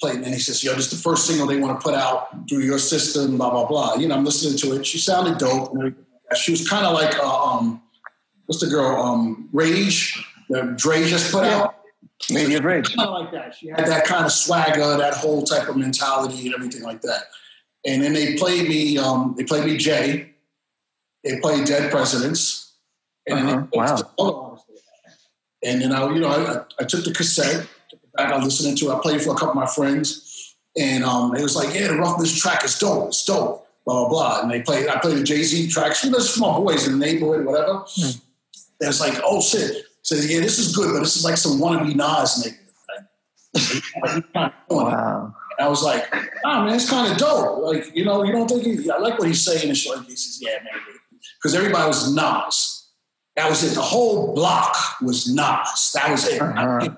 [SPEAKER 4] And he says, yo, this is the first single they want to put out through your system, blah, blah, blah. I'm listening to it. She sounded dope. She was kind of like, what's the girl? Rage, that Dre just put out.
[SPEAKER 1] Lady of Rage.
[SPEAKER 4] Kind of like that. She had that kind of swagger, that whole type of mentality and everything like that. And then they played me Jay. They played Dead Presidents. And
[SPEAKER 1] Wow.
[SPEAKER 4] And then I took the cassette, took it back, I listened to it, I played it for a couple of my friends, and it was like, yeah, the Roughness track is dope, it's dope, blah, blah, blah. And I played the Jay-Z tracks, this is my boys in the neighborhood, whatever. And it's like, oh shit. Says, yeah, this is good, but this is like some wannabe Nas nigga.
[SPEAKER 1] Wow.
[SPEAKER 4] And I was like, man, it's kind of dope. Like, you don't think I like what he's saying and shit. He says, yeah, man. Because everybody was Nas. That was it. The whole block was Nas. That was it.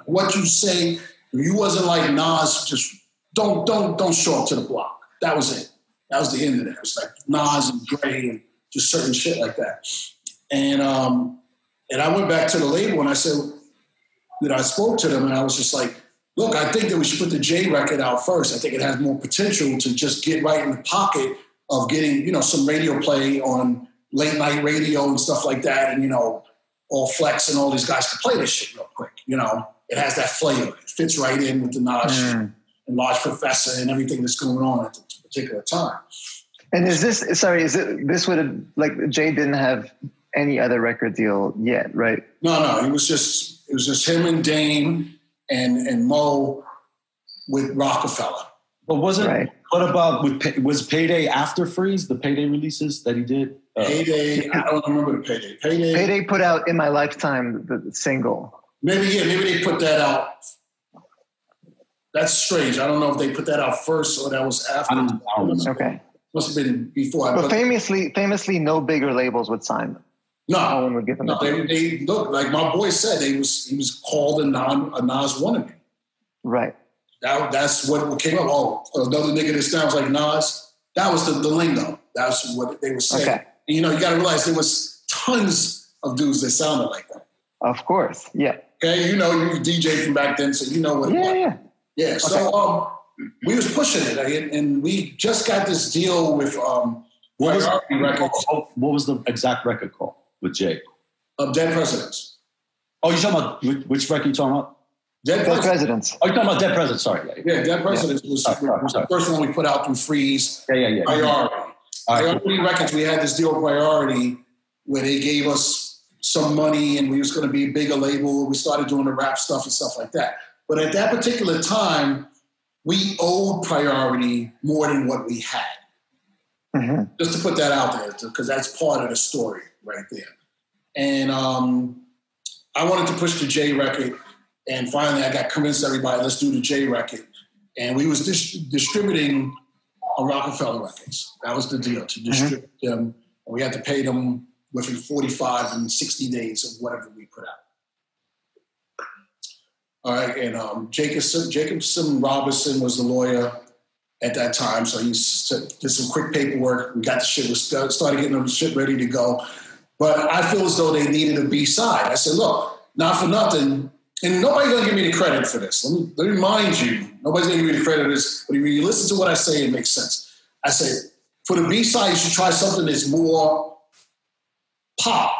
[SPEAKER 4] What you say, if you wasn't like Nas, just don't show up to the block. That was it. That was the end of it. It was like Nas and Dre and just certain shit like that. And I went back to the label and I said, I spoke to them and I was just like, look, I think that we should put the J record out first. I think it has more potential to just get right in the pocket of getting, some radio play on late night radio and stuff like that. And, all Flex and all these guys can play this shit real quick. It has that flavor. It fits right in with the Nas and Large Professor and everything that's going on at the particular time. And
[SPEAKER 1] this would have, like, Jay didn't have any other record deal yet, right?
[SPEAKER 4] No. It was just him and Dame and Mo with Rockefeller.
[SPEAKER 2] But what about was Payday after Freeze, the Payday releases that he did?
[SPEAKER 4] Payday, I don't remember the Payday.
[SPEAKER 1] Payday put out In My Lifetime, the single.
[SPEAKER 4] Maybe they put that out. That's strange. I don't know if they put that out first or that was after.
[SPEAKER 2] I don't know.
[SPEAKER 1] Okay.
[SPEAKER 4] Must have been before.
[SPEAKER 1] But famously, no bigger labels would sign them. No one would give them.
[SPEAKER 4] No, they look like my boy said. He was called a Nas wannabe.
[SPEAKER 1] Right.
[SPEAKER 4] That's what came up. Oh, another nigga that sounds like Nas. That was the lingo. That's what they were saying. Okay. And, you got to realize there was tons of dudes that sounded like that.
[SPEAKER 1] Of course, yeah.
[SPEAKER 4] Okay, you DJ from back then, so you know what it was. Yeah. Okay. So we was pushing it, and we just got this deal with Priority Records.
[SPEAKER 2] What was the exact record called with Jay?
[SPEAKER 4] Dead Presidents.
[SPEAKER 2] Oh, you're talking about which record you talking about?
[SPEAKER 1] Dead Presidents.
[SPEAKER 2] Oh, you're talking about Dead Presidents. Sorry.
[SPEAKER 4] Yeah, Dead Presidents was the first one we put out through Freeze.
[SPEAKER 2] Yeah.
[SPEAKER 4] Priority. Priority Records, we had this deal with Priority where they gave us some money and we was going to be a bigger label. We started doing the rap stuff and stuff like that. But at that particular time, we owed Priority more than what we had. Mm-hmm. Just to put that out there, because that's part of the story right there. And I wanted to push the J record. And finally, I got convinced everybody, let's do the J record. And we was distributing on Rockefeller Records. That was the deal, to distribute them. And we had to pay them within 45 and 60 days of whatever we put out. All right, and Jacobson Robertson was the lawyer at that time, so he did some quick paperwork. We got the shit, started getting the shit ready to go. But I feel as though they needed a B-side. I said, look, not for nothing, and nobody's going to give me the credit for this. Let me remind you, nobody's going to give me the credit for this, but if you listen to what I say, it makes sense. I said, for the B-side, you should try something that's more pop.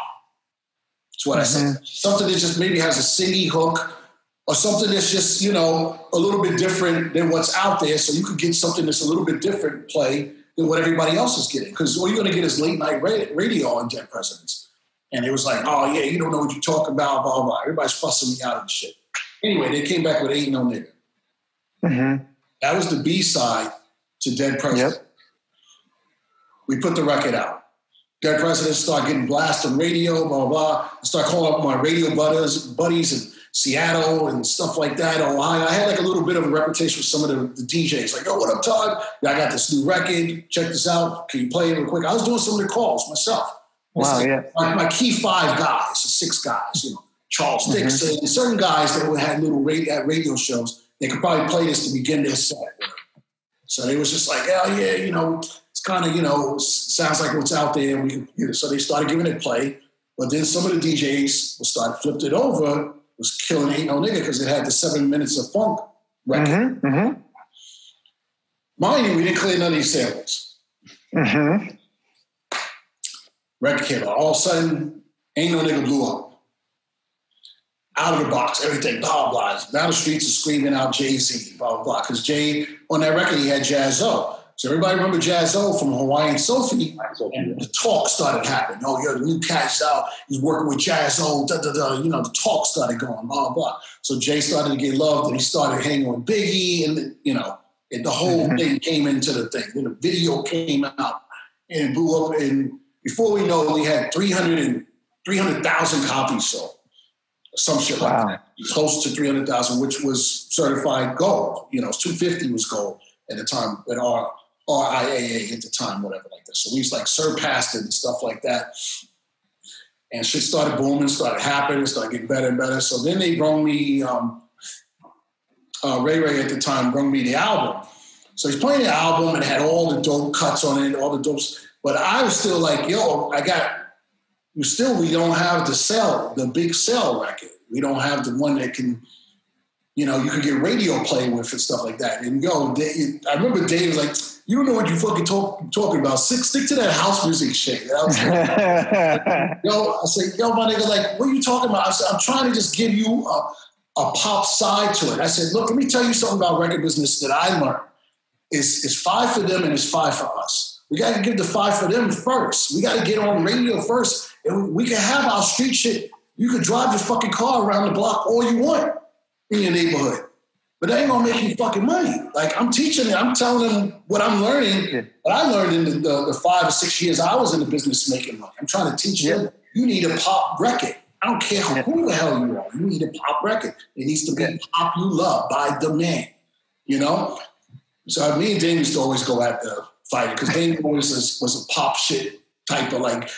[SPEAKER 4] That's what I said. Something that just maybe has a singy hook or something that's just, a little bit different than what's out there, so you could get something that's a little bit different play than what everybody else is getting. Because all you're going to get is late night radio on Dead Presidents. And it was like, oh, yeah, you don't know what you're talking about, blah, blah, blah. Everybody's fussing me out of the shit. Anyway, they came back with Ain't No Nigga. Mm-hmm. That was the B-side to Dead Presidents. Yep. We put the record out. Dead Presidents start getting blasted on radio, blah, blah, blah. I start calling up my radio buddies in Seattle and stuff like that. Ohio. I had like a little bit of a reputation with some of the DJs. Like, oh, what up, Todd? I got this new record. Check this out. Can you play it real quick? I was doing some of the calls myself.
[SPEAKER 1] Wow, yeah.
[SPEAKER 4] My key 5 guys, 6 guys, Charles Dixon, certain guys that had little radio shows, they could probably play this to begin their set. So they was just like, oh, yeah, it's kind of, sounds like what's out there. And we can, so they started giving it play. But then some of the DJs flipped it over, was killing Ain't No Nigga because it had the 7 minutes of funk record. Mm-hmm, mm-hmm. Mind you, we didn't clear none of these samples. Mm-hmm. Record came out. All of a sudden, Ain't No Nigga blew up. Out of the box, everything, blah, blah. Now the streets are screaming out Jay-Z, blah, blah, blah. Because Jay, on that record, he had Jazzo. So everybody remember Jazzo from Hawaiian Sophie, and the talk started happening. Oh, yo, the new cat's out. He's working with Jazzo, the talk started going, blah, blah. So Jay started to get loved, and he started hanging with Biggie, and, and the whole thing came into the thing. Then the video came out and blew up, and before we know it, we had 300,000 copies sold. Some shit like that. Close to 300,000, which was certified gold. 250 was gold at the time, at our RIAA at the time, whatever like that. So we surpassed it and stuff like that. And shit started booming, started happening, started getting better and better. So then they brought me, Ray at the time brought me the album. So he's playing the album and had all the dope cuts on it, all the dopes. But I was still like, yo, we don't have the big sell record. We don't have the one that can, you can get radio play with and stuff like that. And I remember Dave was like, you don't know what you fucking talking about. Stick to that house music shit. And I was like, I said, my nigga, what are you talking about? I said, I'm trying to just give you a pop side to it. I said, look, let me tell you something about record business that I learned. It's 5 for them and it's 5 for us. We got to give the 5 for them first. We got to get on radio first. And we can have our street shit. You can drive your fucking car around the block all you want in your neighborhood. But that ain't going to make you fucking money. I'm teaching them. I'm telling them what I'm learning. What I learned in the 5 or 6 years I was in the business making money. I'm trying to teach them. You need a pop record. I don't care who the hell you are. You need a pop record. It needs to be pop you love by demand. So me and Dane used to always go at the fighting because Dane always was a pop shit type of nigga,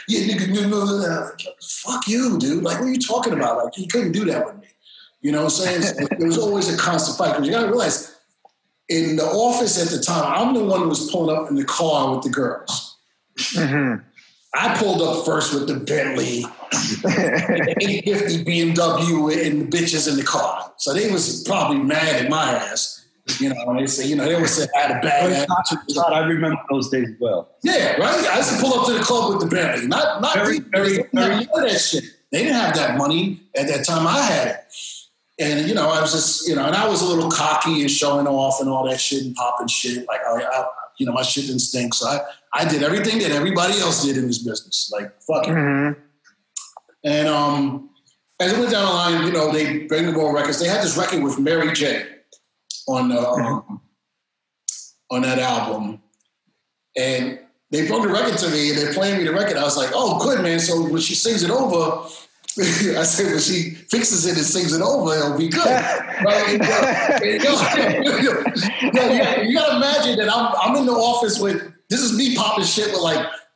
[SPEAKER 4] fuck you, dude. What are you talking about? He couldn't do that with me. You know what I'm saying? So it was always a constant fight because you got to realize in the office at the time, I'm the one who was pulling up in the car with the girls. Mm-hmm. I pulled up first with the Bentley, the 850 BMW, and the bitches in the car. So they was probably mad at my ass. When they say, they always say I had a bad attitude.
[SPEAKER 2] I remember those days well.
[SPEAKER 4] Yeah, right? I used to pull up to the club with the Bentley. Not very, that shit. They didn't have that money at that time. I had it. And, I was just, and I was a little cocky and showing off and all that shit and popping shit. My shit didn't stink. So I did everything that everybody else did in this business. Fuck it. Mm-hmm. And as it went down the line, they bring the more records. They had this record with Mary J. on that album, and they brought the record to me and they're playing me the record. I was like, oh, good, man. So when she sings it over, I said, when she fixes it and sings it over, it'll be good. Right? You gotta imagine that I'm in the office with, this is me popping shit with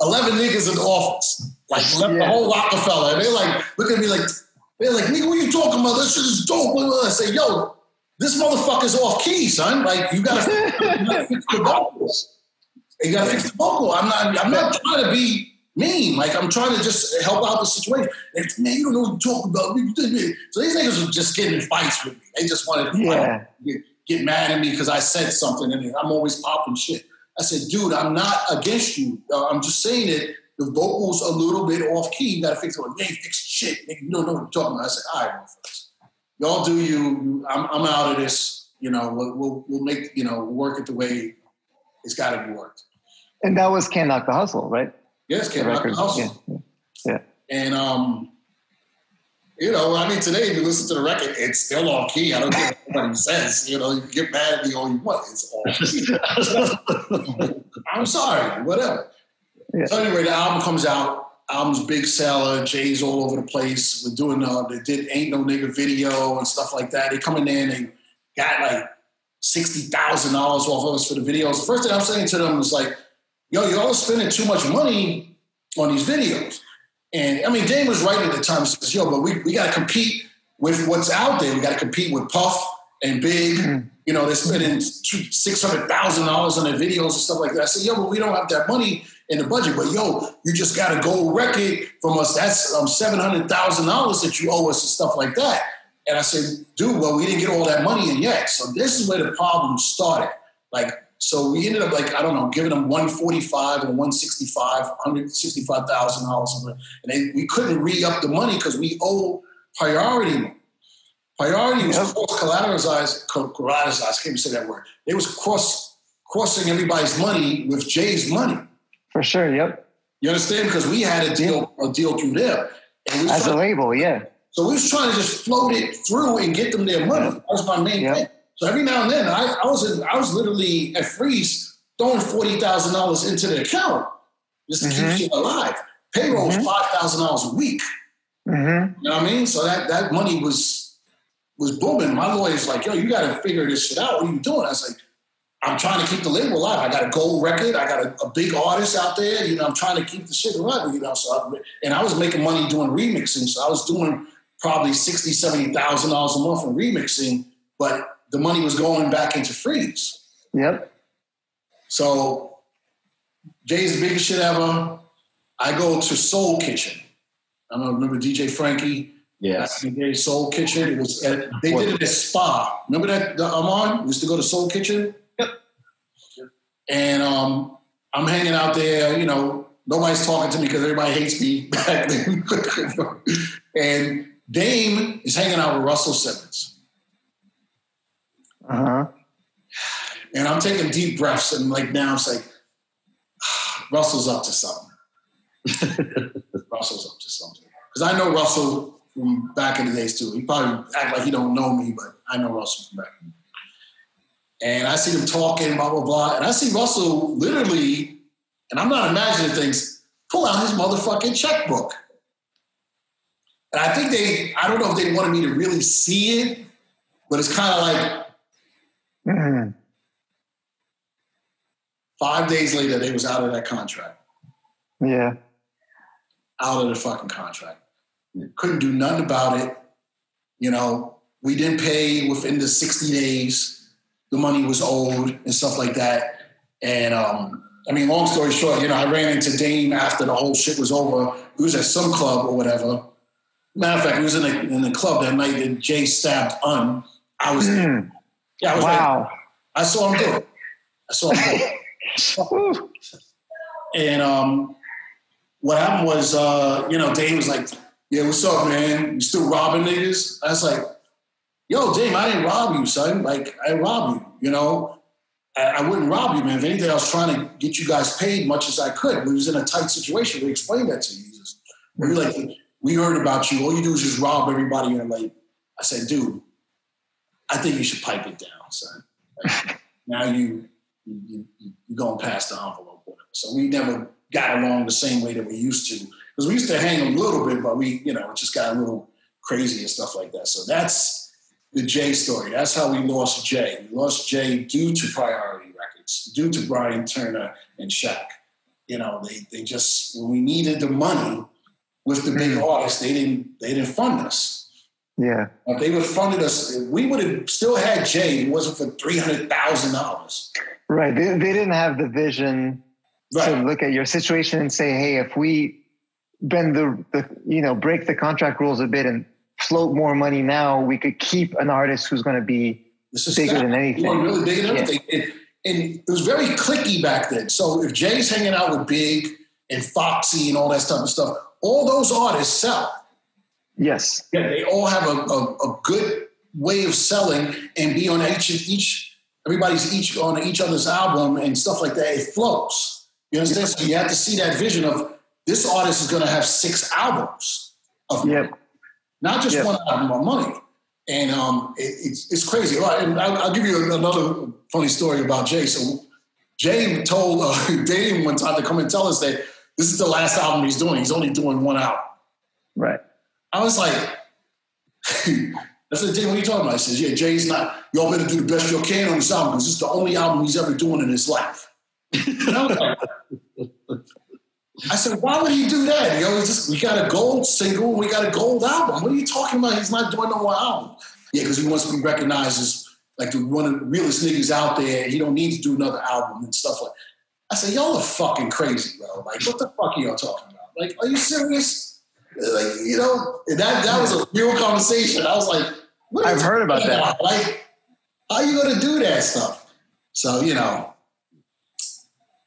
[SPEAKER 4] 11 niggas in the office, the whole Rockefeller. And they're look at me nigga, what you talking about? This shit is dope. I say, yo, this motherfucker's off key, son. You gotta fix the vocals. You gotta fix the vocal. I'm not trying to be mean. I'm trying to just help out the situation. And, man, you don't know what you're talking about. So these niggas were just getting in fights with me. They just wanted to get mad at me because I said something, and I'm always popping shit. I said, dude, I'm not against you. I'm just saying that the vocals a little bit off key. You gotta fix it. You ain't fixed shit. You don't know what you're talking about. I said, all right, motherfuckers. Y'all do you. I'm out of this. We'll make work it the way it's got to be worked.
[SPEAKER 1] And that was Can't Knock the Hustle, right?
[SPEAKER 4] Yes, Can't Knock the Hustle.
[SPEAKER 1] Yeah.
[SPEAKER 4] And today if you listen to the record, it's still on key. I don't care what anybody says. You can get mad at me all you want. It's on key. I'm sorry, whatever. Yeah. So anyway, the album comes out. Album's big seller. Jay's all over the place. We're doing they did Ain't No Nigga video and stuff like that. They come in there and they got $60,000 off of us for the videos. The first thing I'm saying to them was yo, y'all are spending too much money on these videos. And Dane was right at the time. He says, yo, but we got to compete with what's out there. We got to compete with Puff and Big. Mm-hmm. They're spending $600,000 on their videos and stuff like that. I said, yo, but we don't have that money in the budget, but yo, you just got a gold record from us. That's $700,000 that you owe us and stuff like that. And I said, dude, well, we didn't get all that money in yet. So this is where the problem started. So we ended up giving them $145 and $165, $165,000, and we couldn't re-up the money because we owe priority money. Priority was cross-collateralized. I can't even say that word. It was crossing everybody's money with Jay's money.
[SPEAKER 1] For sure, yep.
[SPEAKER 4] You understand? Because we had a deal through them. And
[SPEAKER 1] as a label, yeah.
[SPEAKER 4] So we was trying to just float it through and get them their money. That was my main thing. So every now and then, I was literally at Freeze throwing $40,000 into the account just to keep shit alive. Payroll was $5,000 a week. You know what I mean? So that money was booming. My lawyer's like, yo, you got to figure this shit out. What are you doing? I was like, I'm trying to keep the label alive. I got a gold record. I got a big artist out there. You know, I'm trying to keep the shit alive. You know, and I was making money doing remixing. So I was doing probably $60,000, $70,000 a month in remixing, but the money was going back into Freeze. Yep. So Jay's the biggest shit ever. I go to Soul Kitchen. I don't know, remember DJ Frankie?
[SPEAKER 2] Yes.
[SPEAKER 4] Soul Kitchen. It was they did it at Spa. Remember that, Armand? We used to go to Soul Kitchen. Yep. And I'm hanging out there, you know, nobody's talking to me because everybody hates me back then. And Dame is hanging out with Russell Simmons. And I'm taking deep breaths and like now I'm like, Russell's up to something. Russell's up to something. Because I know Russell from back in the days too. He probably act like he don't know me, but I know Russell from back in the day. And I see them talking, blah, blah, blah. And I see Russell literally, and I'm not imagining things, pull out his motherfucking checkbook. And I think I don't know if they wanted me to really see it, but it's kind of like, 5 days later, they was out of that contract. Yeah. Out of the fucking contract. Couldn't do nothing about it. You know, we didn't pay within the 60 days. The money was owed and stuff like that. And, I mean, long story short, you know, I ran into Dame after the whole shit was over. It was at some club or whatever. Matter of fact, it was in the club that night that Jay stabbed Un. I was there. Yeah, I was like, I saw him do it. And what happened was, you know, Dame was like, yeah, what's up, man? You still robbing niggas? I was like, yo, Dame, I didn't rob you, son. Like, I didn't rob you, you know? I wouldn't rob you, man. If anything, I was trying to get you guys paid much as I could. We was in a tight situation. We explained that to you. We were like, we heard about you. All you do is just rob everybody. And like, I said, dude, I think you should pipe it down, son. Like, now you're going past the envelope. So we never got along the same way that we used to. Because we used to hang a little bit, but we, you know, it just got a little crazy and stuff like that. So that's the Jay story. That's how we lost Jay. We lost Jay due to Priority Records, due to Brian Turner and Shaq. You know, they just, when we needed the money with the big artists, they didn't fund us. Yeah. If they would have funded us, we would have still had Jay. It wasn't for $300,000. Right. They didn't have the vision to look at your situation and say, hey, if we bend break the contract rules a bit and float more money now, we could keep an artist who's going to be bigger than anything. Really big and everything. Yeah. And it was very cliquey back then. So if Jay's hanging out with Big and Foxy and all that type of stuff, all those artists sell. Yes. Yeah, they all have a good way of selling and be on everybody's on each other's album and stuff like that. It flows. You understand? So you have to see that vision of this artist is going to have 6 albums of money, not just one album of money. And it's crazy. And I'll give you another funny story about Jay. So Jay told Dame one time to come and tell us that this is the last album he's doing. He's only doing one album. Right. I was like, I said, Jay, what are you talking about? He says, yeah, Jay's not, y'all better do the best you can on this album because this is the only album he's ever doing in his life. And I was like, I said, why would he do that? You know, we got a gold single, we got a gold album. What are you talking about? He's not doing no more album. Yeah, because he wants to be recognized as like one of the realest niggas out there. He don't need to do another album and stuff like that. I said, y'all are fucking crazy, bro. Like, what the fuck are y'all talking about? Like, are you serious? Like, you know, and that was a real conversation. I was like, what I've heard about that. Like, how are you going to do that stuff? So, you know,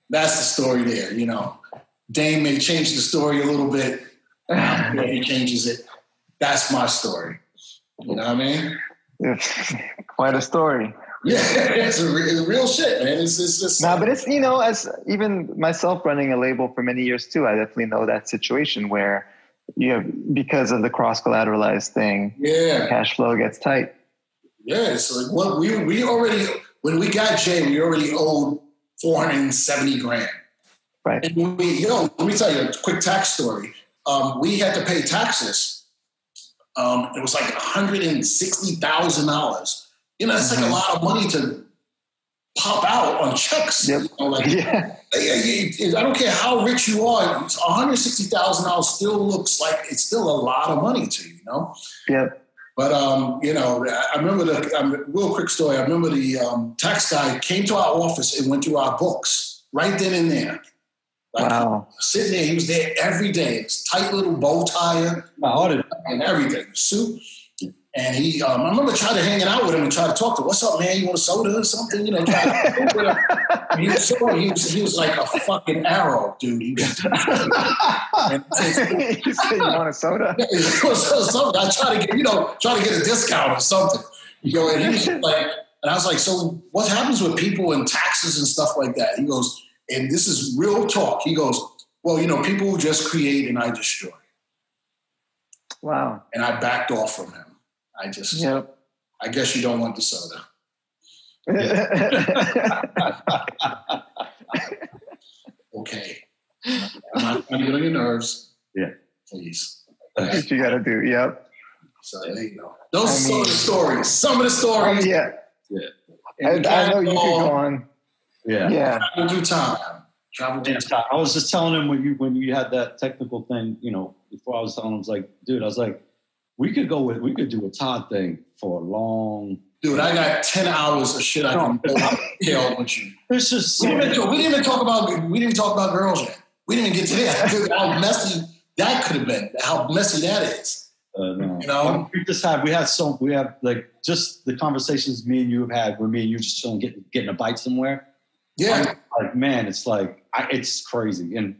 [SPEAKER 4] that's the story there, you know. Dame may change the story a little bit. He changes it. That's my story. You know what I mean? It's quite a story. Yeah, it's real shit, man. It's just
[SPEAKER 1] but it's, as even myself running a label for many years too, I definitely know that situation where because of the cross collateralized thing, cash flow gets tight.
[SPEAKER 4] Yeah, so what we already, when we got Jay, we already owed $470,000.
[SPEAKER 1] Right.
[SPEAKER 4] And let me tell you a quick tax story. We had to pay taxes. It was like $160,000. It's like a lot of money to pop out on checks.
[SPEAKER 1] Yep.
[SPEAKER 4] I don't care how rich you are, $160,000 still looks like it's still a lot of money to you,
[SPEAKER 1] Yep.
[SPEAKER 4] But, I remember real quick story. I remember the tax guy came to our office and went through our books right then and there.
[SPEAKER 1] Wow.
[SPEAKER 4] Sitting there, he was there every day. His tight little bow tie and everything, suit. And he, I remember trying to hang out with him and try to talk to him. What's up, man? You want a soda or something? He was like a fucking arrow, dude. He was,
[SPEAKER 1] you said you want a soda?
[SPEAKER 4] I try to get a discount or something. And he was like, and I was like, so what happens with people and taxes and stuff like that? He goes, and this is real talk. He goes, well, people just create and I destroy.
[SPEAKER 1] Wow.
[SPEAKER 4] And I backed off from him. I guess you don't want the soda. Okay. I'm not trying to get on your nerves.
[SPEAKER 2] Yeah.
[SPEAKER 4] Please.
[SPEAKER 1] That's what you got to do. Yep.
[SPEAKER 4] So there you go. Those are some of the stories. Some of the stories.
[SPEAKER 1] Yeah. I know you could go on.
[SPEAKER 2] Yeah.
[SPEAKER 1] Yeah.
[SPEAKER 4] Travel through time.
[SPEAKER 2] I was just telling him when you had that technical thing, before I was telling him, I was like, dude, we could do a Todd thing for a long.
[SPEAKER 4] Dude, I got 10 hours of shit I can tell with you.
[SPEAKER 2] There's just
[SPEAKER 4] we didn't even talk about girls yet. We didn't even get to that. How messy that could have been. How messy that is.
[SPEAKER 2] No. We have like just the conversations me and you have had where me and you just chilling, getting a bite somewhere.
[SPEAKER 4] Yeah.
[SPEAKER 2] Like, man, it's like, it's crazy. And,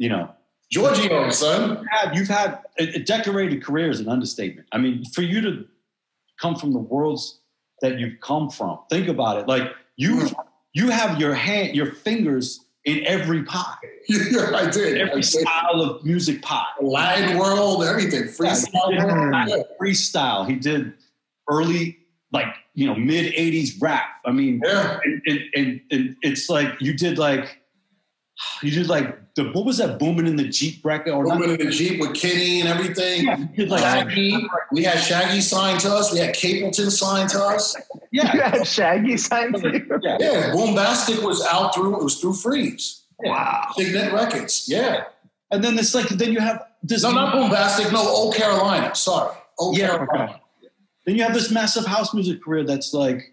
[SPEAKER 4] Giorgio, son.
[SPEAKER 2] You've had a decorated career is an understatement. I mean, for you to come from the worlds that you've come from, think about it. Like you have your fingers in every pie.
[SPEAKER 4] Yeah, I did.
[SPEAKER 2] Every style of music pie.
[SPEAKER 4] Latin world, everything. Freestyle.
[SPEAKER 2] Freestyle. He did early, mid 80s rap. I mean, and it's like you did what was that Booming in the Jeep record?
[SPEAKER 4] Booming in the Jeep with Kenny and everything.
[SPEAKER 2] Yeah, you did
[SPEAKER 4] Shaggy. We had Shaggy signed to us. We had Capleton signed to us.
[SPEAKER 1] Yeah. You had Shaggy signed to you?
[SPEAKER 4] Yeah. Boombastic was through Freeze.
[SPEAKER 1] Wow.
[SPEAKER 4] Signet Records. Yeah.
[SPEAKER 2] And then then you have this.
[SPEAKER 4] No, not Boombastic. No, Old Carolina. Sorry. Old Carolina.
[SPEAKER 1] Okay.
[SPEAKER 2] Then you have this massive house music career that's like,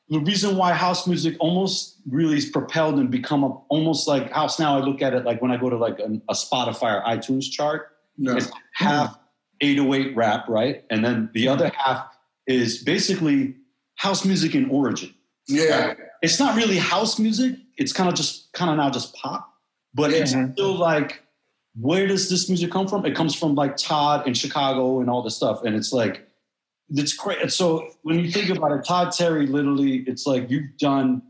[SPEAKER 2] the reason why house music almost really is propelled and become almost like house now, I look at it like when I go to like a Spotify or iTunes chart, it's half 808 rap, right? And then the other half is basically house music in origin.
[SPEAKER 4] Yeah.
[SPEAKER 2] It's not really house music. It's kind of now just pop, but it's still like, where does this music come from? It comes from like Todd in Chicago and all this stuff. And it's like, it's great. So when you think about it, Todd Terry, literally, it's like you've done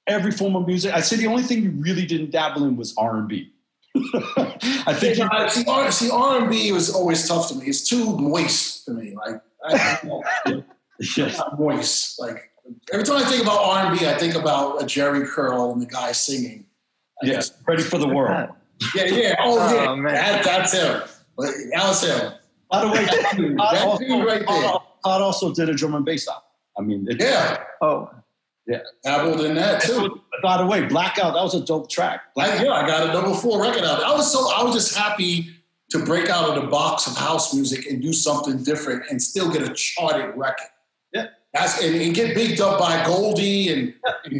[SPEAKER 2] every form of music. I'd say the only thing you really didn't dabble in was R&B. I think
[SPEAKER 4] see, R&B was always tough to me. It's too moist to me. Like, not moist. Like every time I think about R&B, I think about a Jerry Curl and the guy singing.
[SPEAKER 2] Yes, Ready for the World.
[SPEAKER 4] Yeah. Oh, man. That's him. That was him.
[SPEAKER 2] By the way, Todd also did a drum and bass album. I mean,
[SPEAKER 4] dabbled in that too.
[SPEAKER 2] By the way, Blackout, that was a dope track.
[SPEAKER 4] I got a double 4 record out. I was just happy to break out of the box of house music and do something different and still get a charted record.
[SPEAKER 2] Yeah,
[SPEAKER 4] and get bigged up by Goldie and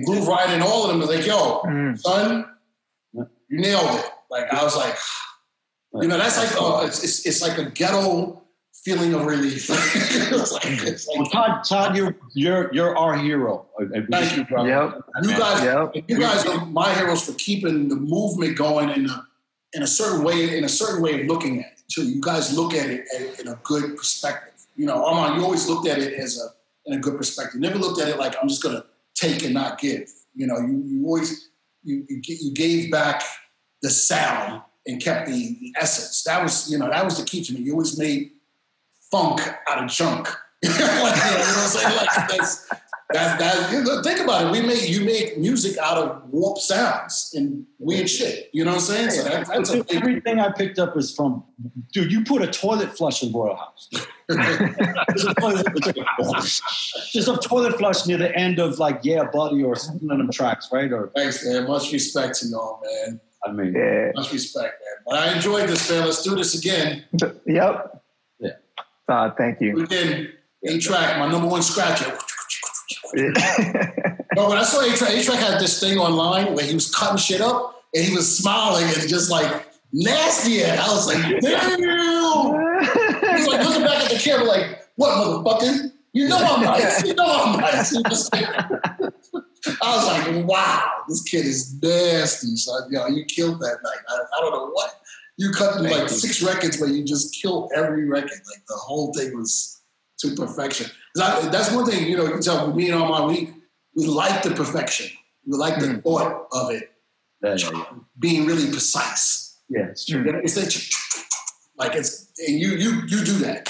[SPEAKER 4] Groove Rider and all of them. They're like, yo, son, you nailed it. Like I was like. That's like it's like a ghetto feeling of relief.
[SPEAKER 2] Todd, you're our hero.
[SPEAKER 4] Thank you, brother.
[SPEAKER 1] Yep.
[SPEAKER 4] You guys are my heroes for keeping the movement going in a certain way of looking at it too. You guys look at it in a good perspective. Armand, you always looked at it as in a good perspective. Never looked at it like I'm just going to take and not give. You know, you always, you gave back the sound and kept the essence. That was the key to me. You always made funk out of junk. Like, you know what I'm saying? Like, think about it. You make music out of warped sounds and weird shit. You know what I'm saying? So that's a big...
[SPEAKER 2] Everything I picked up is from, dude, you put a toilet flush in Royal House. There's a toilet flush near the end of like Yeah Buddy or something of them tracks, right? Or
[SPEAKER 4] thanks, man. Much respect to y'all, man.
[SPEAKER 2] I mean,
[SPEAKER 4] much respect, man. But I enjoyed this, man. Let's do this again.
[SPEAKER 1] Yep.
[SPEAKER 2] Yeah.
[SPEAKER 1] Todd, thank you.
[SPEAKER 4] Again, A-Trak, my number one scratcher. No, when I saw A-Trak had this thing online where he was cutting shit up and he was smiling and just like nasty. I was like, damn. He was like looking back at the camera like, what, motherfucker? You know I'm nice. You know I'm nice. I was like, wow, this kid is nasty, son. You know, you killed that night. I don't know what. You cut through like 6 records where you just killed every record. Like the whole thing was to perfection. That's one thing, you know, you can tell with me and all my week, we like the perfection. We like the thought of it being really precise.
[SPEAKER 2] Yeah, it's true.
[SPEAKER 4] It's like it's, and you do that.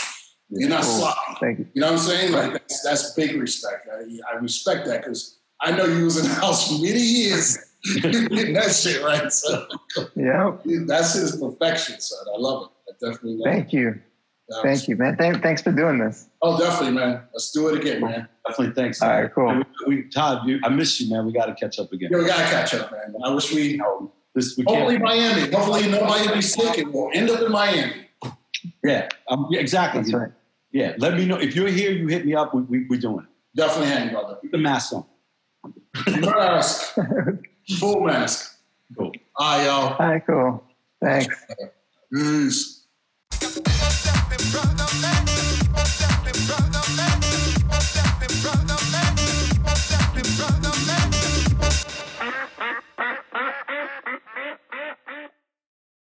[SPEAKER 4] You're not sloppy.
[SPEAKER 1] Thank you.
[SPEAKER 4] You know what I'm saying? Like that's big respect. I respect that because I know you was in the house for many years getting that shit right. So
[SPEAKER 1] yeah,
[SPEAKER 4] that's his perfection, son. I love it. I definitely love
[SPEAKER 1] Thank you. Thank you, man. Thanks for doing this.
[SPEAKER 4] Oh, definitely, man. Let's do it again, man.
[SPEAKER 2] Definitely, thanks.
[SPEAKER 1] All right, cool.
[SPEAKER 2] Todd, I miss you, man. We got to catch up again.
[SPEAKER 4] Yeah, we got to catch up, man. I wish we hopefully Miami. Hopefully nobody be sick and we'll end up in Miami.
[SPEAKER 2] Yeah, exactly.
[SPEAKER 1] That's right.
[SPEAKER 2] Yeah, let me know. If you're here, you hit me up. We're doing it.
[SPEAKER 4] Definitely hang, brother.
[SPEAKER 2] Keep the mask on.
[SPEAKER 4] Mask. Full mask.
[SPEAKER 2] Cool.
[SPEAKER 4] All right, y'all.
[SPEAKER 1] All right, cool. Thanks.
[SPEAKER 4] Peace.
[SPEAKER 5] Brother,